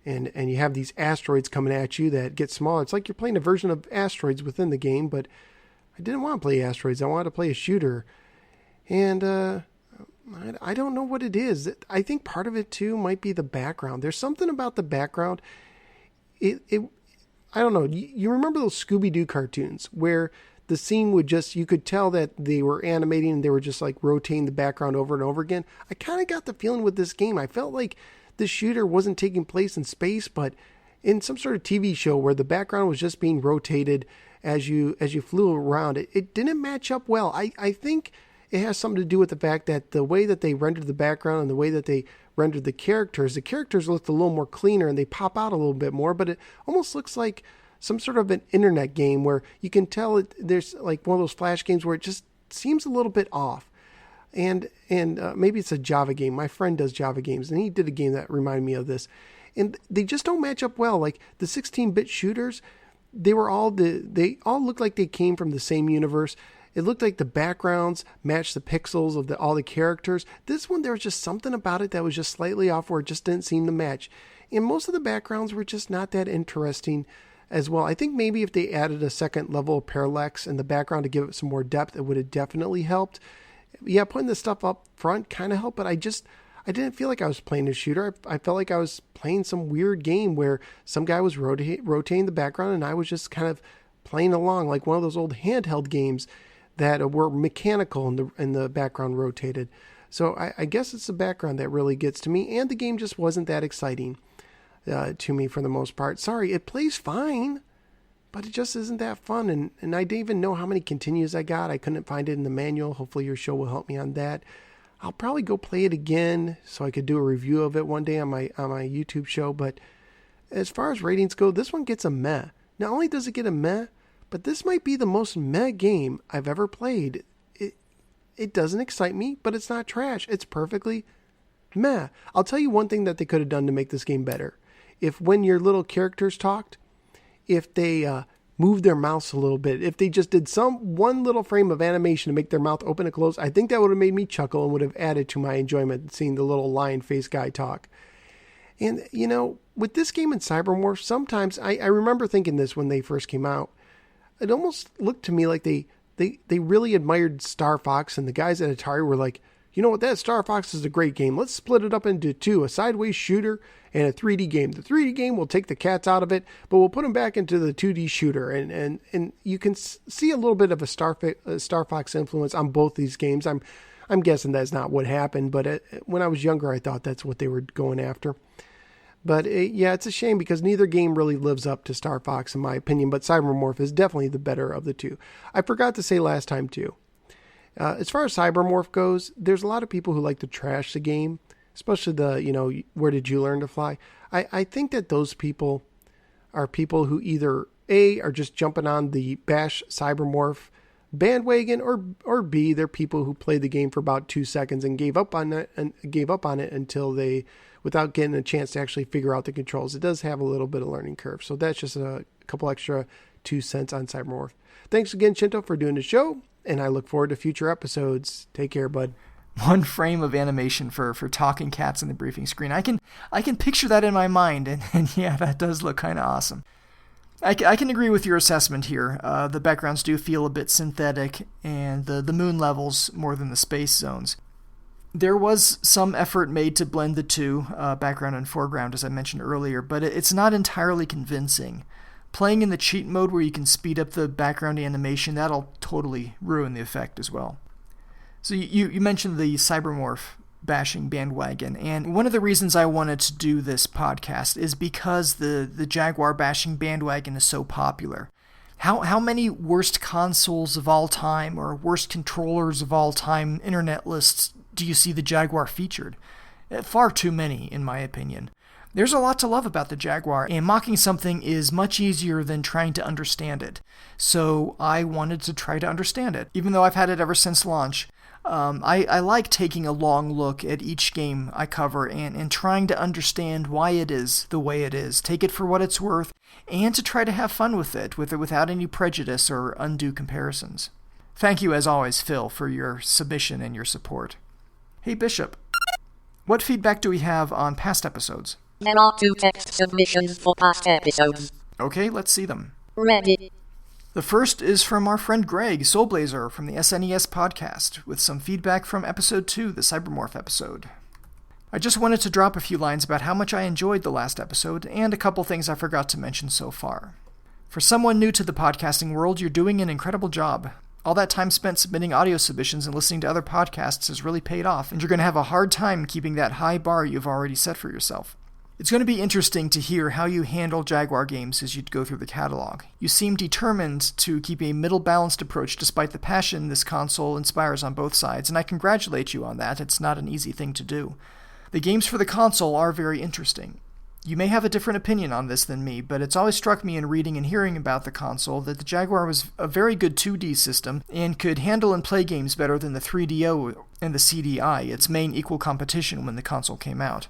and you have these asteroids coming at you that get smaller. It's like you're playing a version of asteroids within the game, but I didn't want to play asteroids. I wanted to play a shooter. And I don't know what it is. I think part of it too might be the background. There's something about the background. I don't know. You remember those Scooby-Doo cartoons where the scene would you could tell that they were animating and they were just like rotating the background over and over again. I kind of got the feeling with this game. I felt like the shooter wasn't taking place in space, but in some sort of TV show where the background was just being rotated as you flew around. It didn't match up well. I think it has something to do with the fact that the way that they rendered the background and the way that they rendered the characters looked a little more cleaner and they pop out a little bit more, but it almost looks like some sort of an internet game where you can tell there's like one of those Flash games where it just seems a little bit off. And maybe it's a Java game. My friend does Java games, and he did a game that reminded me of this. And they just don't match up well. Like the 16-bit shooters, they all looked like they came from the same universe. It looked like the backgrounds matched the pixels of all the characters. This one, there was just something about it that was just slightly off where it just didn't seem to match. And most of the backgrounds were just not that interesting as well. I think maybe if they added a second level of parallax in the background to give it some more depth, it would have definitely helped. Yeah, putting this stuff up front kind of helped, but I didn't feel like I was playing a shooter. I felt like I was playing some weird game where some guy was rotating the background and I was just kind of playing along like one of those old handheld games that were mechanical and the background rotated. So I guess it's the background that really gets to me, and the game just wasn't that exciting to me for the most part. Sorry, it plays fine, but it just isn't that fun, and I didn't even know how many continues I got. I couldn't find it in the manual. Hopefully your show will help me on that. I'll probably go play it again so I could do a review of it one day on my YouTube show, but as far as ratings go, this one gets a meh. Not only does it get a meh, but this might be the most meh game I've ever played. It doesn't excite me, but it's not trash. It's perfectly meh. I'll tell you one thing that they could have done to make this game better. If when your little characters talked, if they moved their mouths a little bit, if they just did one little frame of animation to make their mouth open and close, I think that would have made me chuckle and would have added to my enjoyment seeing the little lion face guy talk. And, with this game and Cybermorph, sometimes I remember thinking this when they first came out. It almost looked to me like they really admired Star Fox, and the guys at Atari were like, you know what, that Star Fox is a great game. Let's split it up into two, a sideways shooter and a 3D game. The 3D game, we'll take the cats out of it, but we'll put them back into the 2D shooter. And you can see a little bit of a Star Fox influence on both these games. I'm guessing that's not what happened, but when I was younger, I thought that's what they were going after. But it's a shame because neither game really lives up to Star Fox in my opinion, but Cybermorph is definitely the better of the two. I forgot to say last time too. As far as Cybermorph goes, there's a lot of people who like to trash the game, especially the, where did you learn to fly? I think that those people are people who either A, are just jumping on the bash Cybermorph bandwagon, or B, they're people who played the game for about 2 seconds and gave up on it until without getting a chance to actually figure out the controls. It does have a little bit of learning curve. So that's just a couple extra 2 cents on Cybermorph. Thanks again, Shinto, for doing the show, and I look forward to future episodes. Take care, bud. One frame of animation for talking cats in the briefing screen. I can picture that in my mind, and yeah, that does look kind of awesome. I can agree with your assessment here. The backgrounds do feel a bit synthetic, and the moon levels more than the space zones. There was some effort made to blend the two, background and foreground, as I mentioned earlier, but it's not entirely convincing. Playing in the cheat mode where you can speed up the background animation, that'll totally ruin the effect as well. So you mentioned the Cybermorph bashing bandwagon, and one of the reasons I wanted to do this podcast is because the Jaguar bashing bandwagon is so popular. How many worst consoles of all time or worst controllers of all time internet lists do you see the Jaguar featured? Far too many, in my opinion. There's a lot to love about the Jaguar, and mocking something is much easier than trying to understand it. So I wanted to try to understand it. Even though I've had it ever since launch, I like taking a long look at each game I cover and trying to understand why it is the way it is, take it for what it's worth, and to try to have fun with it without any prejudice or undue comparisons. Thank you, as always, Phil, for your submission and your support. Hey, Bishop, what feedback do we have on past episodes? There are 2 text submissions for past episodes. Okay, let's see them. Ready. The first is from our friend Greg Soulblazer from the SNES podcast, with some feedback from episode 2, the Cybermorph episode. I just wanted to drop a few lines about how much I enjoyed the last episode, and a couple things I forgot to mention so far. For someone new to the podcasting world, you're doing an incredible job. All that time spent submitting audio submissions and listening to other podcasts has really paid off, and you're going to have a hard time keeping that high bar you've already set for yourself. It's going to be interesting to hear how you handle Jaguar games as you go through the catalog. You seem determined to keep a middle-balanced approach despite the passion this console inspires on both sides, and I congratulate you on that. It's not an easy thing to do. The games for the console are very interesting. You may have a different opinion on this than me, but it's always struck me in reading and hearing about the console that the Jaguar was a very good 2D system and could handle and play games better than the 3DO and the CDI, its main equal competition when the console came out.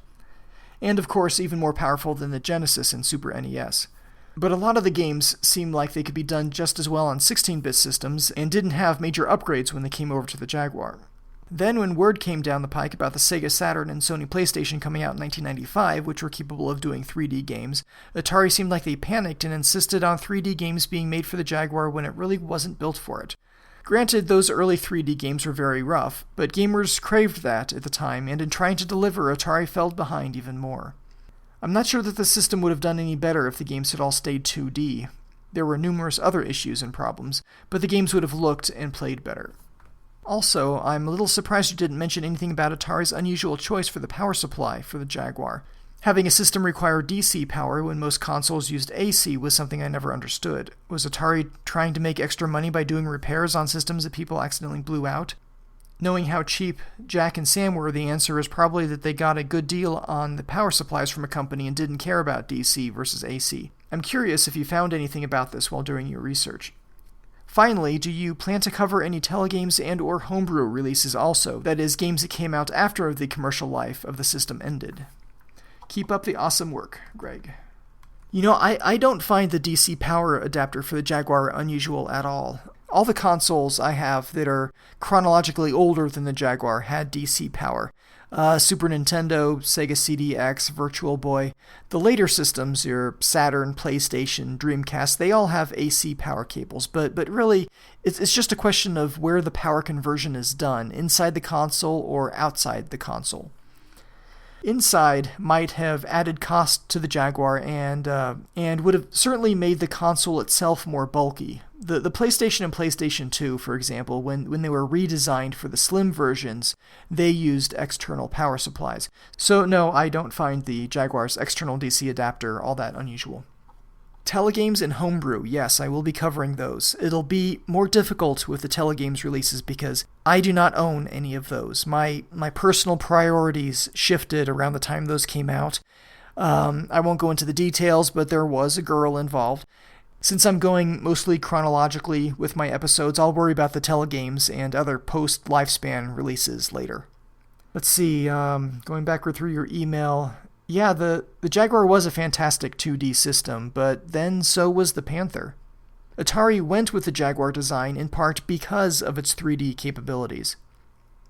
And of course, even more powerful than the Genesis and Super NES. But a lot of the games seem like they could be done just as well on 16-bit systems and didn't have major upgrades when they came over to the Jaguar. Then when word came down the pike about the Sega Saturn and Sony PlayStation coming out in 1995, which were capable of doing 3D games, Atari seemed like they panicked and insisted on 3D games being made for the Jaguar when it really wasn't built for it. Granted, those early 3D games were very rough, but gamers craved that at the time, and in trying to deliver, Atari fell behind even more. I'm not sure that the system would have done any better if the games had all stayed 2D. There were numerous other issues and problems, but the games would have looked and played better. Also, I'm a little surprised you didn't mention anything about Atari's unusual choice for the power supply for the Jaguar. Having a system require DC power when most consoles used AC was something I never understood. Was Atari trying to make extra money by doing repairs on systems that people accidentally blew out? Knowing how cheap Jack and Sam were, the answer is probably that they got a good deal on the power supplies from a company and didn't care about DC versus AC. I'm curious if you found anything about this while doing your research. Finally, do you plan to cover any telegames and or homebrew releases also, that is, games that came out after the commercial life of the system ended? Keep up the awesome work, Greg. You know, I don't find the DC power adapter for the Jaguar unusual at all. All the consoles I have that are chronologically older than the Jaguar had DC power. Super Nintendo, Sega CDX, Virtual Boy. The later systems, your Saturn, PlayStation, Dreamcast, they all have AC power cables, but really, it's just a question of where the power conversion is done, inside the console or outside the console. Inside might have added cost to the Jaguar and would have certainly made the console itself more bulky. The PlayStation and PlayStation 2, for example, when they were redesigned for the slim versions, they used external power supplies. So no, I don't find the Jaguar's external DC adapter all that unusual. Telegames and homebrew, yes, I will be covering those. It'll be more difficult with the telegames releases because I do not own any of those. My personal priorities shifted around the time those came out. I won't go into the details, but there was a girl involved. Since I'm going mostly chronologically with my episodes, I'll worry about the telegames and other post-lifespan releases later. Let's see, going backward through your email. Yeah, the Jaguar was a fantastic 2D system, but then so was the Panther. Atari went with the Jaguar design in part because of its 3D capabilities.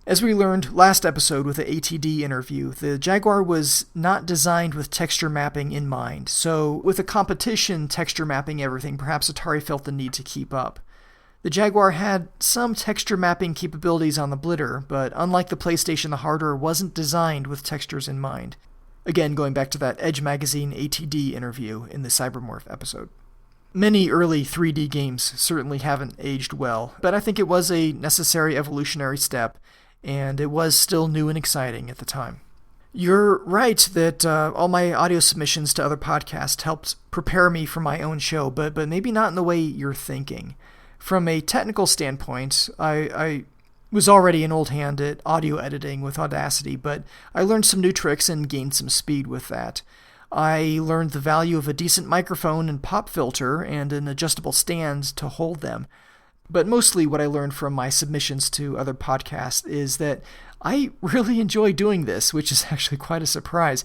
As we learned last episode with the ATD interview, the Jaguar was not designed with texture mapping in mind, so with a competition texture mapping everything, perhaps Atari felt the need to keep up. The Jaguar had some texture mapping capabilities on the blitter, but unlike the PlayStation, the hardware wasn't designed with textures in mind. Again, going back to that Edge Magazine ATD interview in the Cybermorph episode. Many early 3D games certainly haven't aged well, but I think it was a necessary evolutionary step, and it was still new and exciting at the time. You're right that all my audio submissions to other podcasts helped prepare me for my own show, but maybe not in the way you're thinking. From a technical standpoint, I was already an old hand at audio editing with Audacity, but I learned some new tricks and gained some speed with that. I learned the value of a decent microphone and pop filter and an adjustable stand to hold them. But mostly what I learned from my submissions to other podcasts is that I really enjoy doing this, which is actually quite a surprise.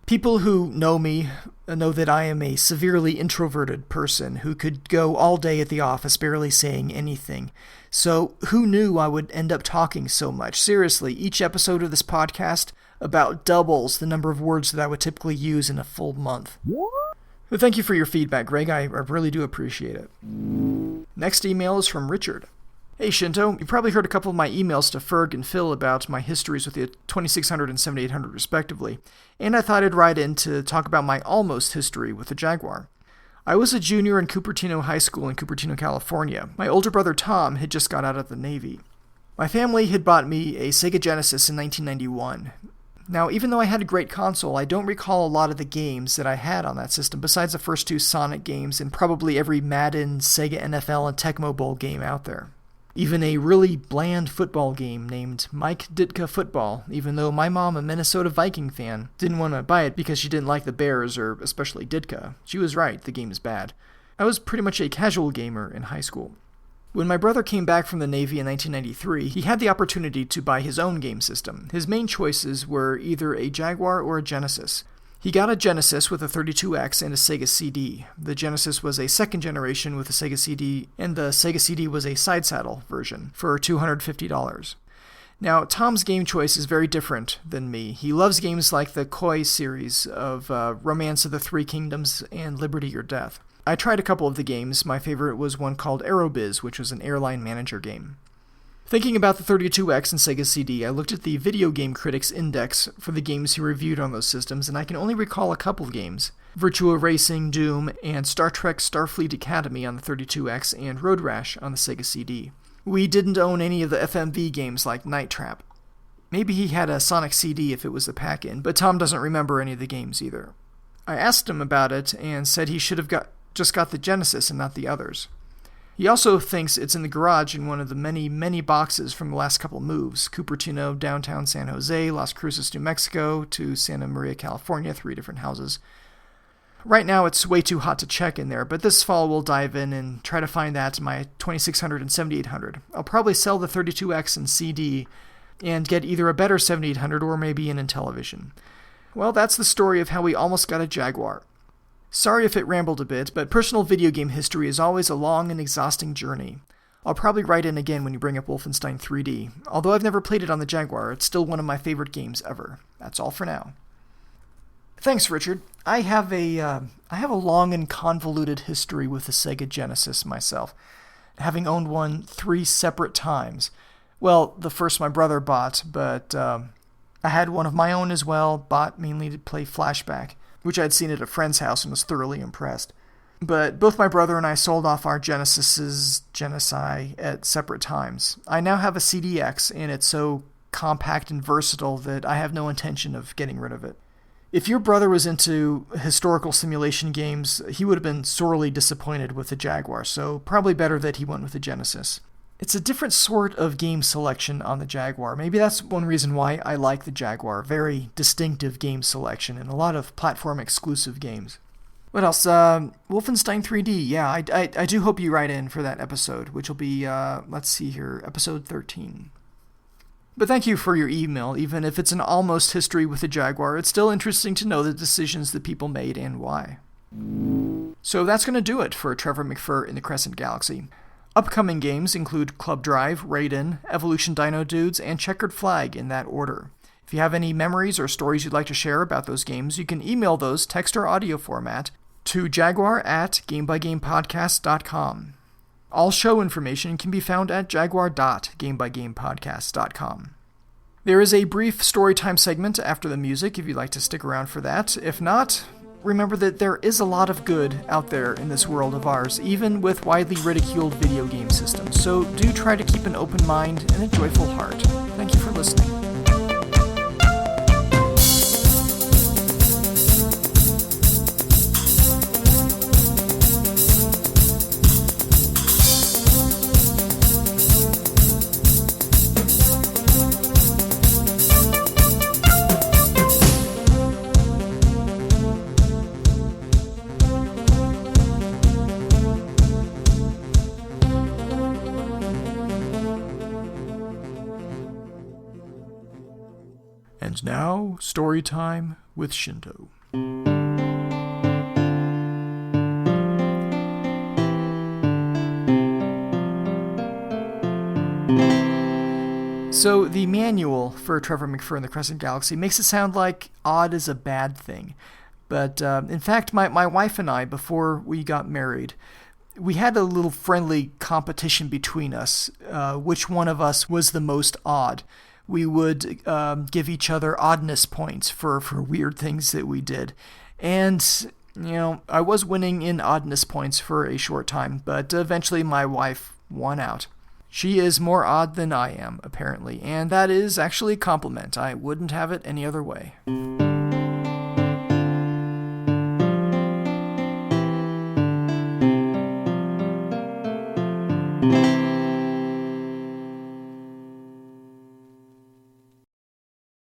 People who know me know that I am a severely introverted person who could go all day at the office barely saying anything. So who knew I would end up talking so much? Seriously, each episode of this podcast about doubles the number of words that I would typically use in a full month. But thank you for your feedback, Greg. I really do appreciate it. Next email is from Richard. Hey Shinto, you probably heard a couple of my emails to Ferg and Phil about my histories with the 2600 and 7800 respectively, and I thought I'd write in to talk about my almost history with the Jaguar. I was a junior in Cupertino High School in Cupertino, California. My older brother Tom had just got out of the Navy. My family had bought me a Sega Genesis in 1991. Now, even though I had a great console, I don't recall a lot of the games that I had on that system, besides the first 2 Sonic games and probably every Madden, Sega NFL, and Tecmo Bowl game out there. Even a really bland football game named Mike Ditka Football, even though my mom, a Minnesota Viking fan, didn't want to buy it because she didn't like the Bears or especially Ditka. She was right, the game is bad. I was pretty much a casual gamer in high school. When my brother came back from the Navy in 1993, he had the opportunity to buy his own game system. His main choices were either a Jaguar or a Genesis. He got a Genesis with a 32X and a Sega CD. The Genesis was a second generation with a Sega CD, and the Sega CD was a side saddle version for $250. Now, Tom's game choice is very different than me. He loves games like the Koi series of Romance of the Three Kingdoms and Liberty or Death. I tried a couple of the games. My favorite was one called Aerobiz, which was an airline manager game. Thinking about the 32X and Sega CD, I looked at the Video Game Critics Index for the games he reviewed on those systems, and I can only recall a couple of games. Virtua Racing, Doom, and Star Trek Starfleet Academy on the 32X, and Road Rash on the Sega CD. We didn't own any of the FMV games like Night Trap. Maybe he had a Sonic CD if it was the pack-in, but Tom doesn't remember any of the games either. I asked him about it, and said he should have just got the Genesis and not the others. He also thinks it's in the garage in one of the many, many boxes from the last couple moves. Cupertino, downtown San Jose, Las Cruces, New Mexico, to Santa Maria, California, 3 different houses. Right now it's way too hot to check in there, but this fall we'll dive in and try to find that in my 2600 and 7800. I'll probably sell the 32X and CD and get either a better 7800 or maybe an Intellivision. Well, that's the story of how we almost got a Jaguar. Sorry if it rambled a bit, but personal video game history is always a long and exhausting journey. I'll probably write in again when you bring up Wolfenstein 3D. Although I've never played it on the Jaguar, it's still one of my favorite games ever. That's all for now. Thanks, Richard. I have a long and convoluted history with the Sega Genesis myself, having owned one 3 separate times. Well, the first my brother bought, but I had one of my own as well, bought mainly to play Flashback, which I'd seen at a friend's house and was thoroughly impressed. But both my brother and I sold off our Genesi at separate times. I now have a CDX, and it's so compact and versatile that I have no intention of getting rid of it. If your brother was into historical simulation games, he would have been sorely disappointed with the Jaguar, so probably better that he went with the Genesis. It's a different sort of game selection on the Jaguar. Maybe that's one reason why I like the Jaguar. Very distinctive game selection and a lot of platform-exclusive games. What else? Wolfenstein 3D. Yeah, I do hope you write in for that episode, which will be, let's see here, episode 13. But thank you for your email. Even if it's an almost history with the Jaguar, it's still interesting to know the decisions that people made and why. So that's going to do it for Trevor McFur in the Crescent Galaxy. Upcoming games include Club Drive, Raiden, Evolution Dino Dudes, and Checkered Flag in that order. If you have any memories or stories you'd like to share about those games, you can email those, text or audio format, to jaguar@gamebygamepodcast.com. All show information can be found at jaguar.gamebygamepodcast.com. There is a brief storytime segment after the music if you'd like to stick around for that. If not, remember that there is a lot of good out there in this world of ours, even with widely ridiculed video game systems. So do try to keep an open mind and a joyful heart. Thank you for listening. And now, story time with Shinto. So, the manual for Trevor McFur and the Crescent Galaxy makes it sound like odd is a bad thing. But, in fact, my wife and I, before we got married, we had a little friendly competition between us, which one of us was the most odd. We would give each other oddness points for weird things that we did. And, I was winning in oddness points for a short time, but eventually my wife won out. She is more odd than I am, apparently, and that is actually a compliment. I wouldn't have it any other way.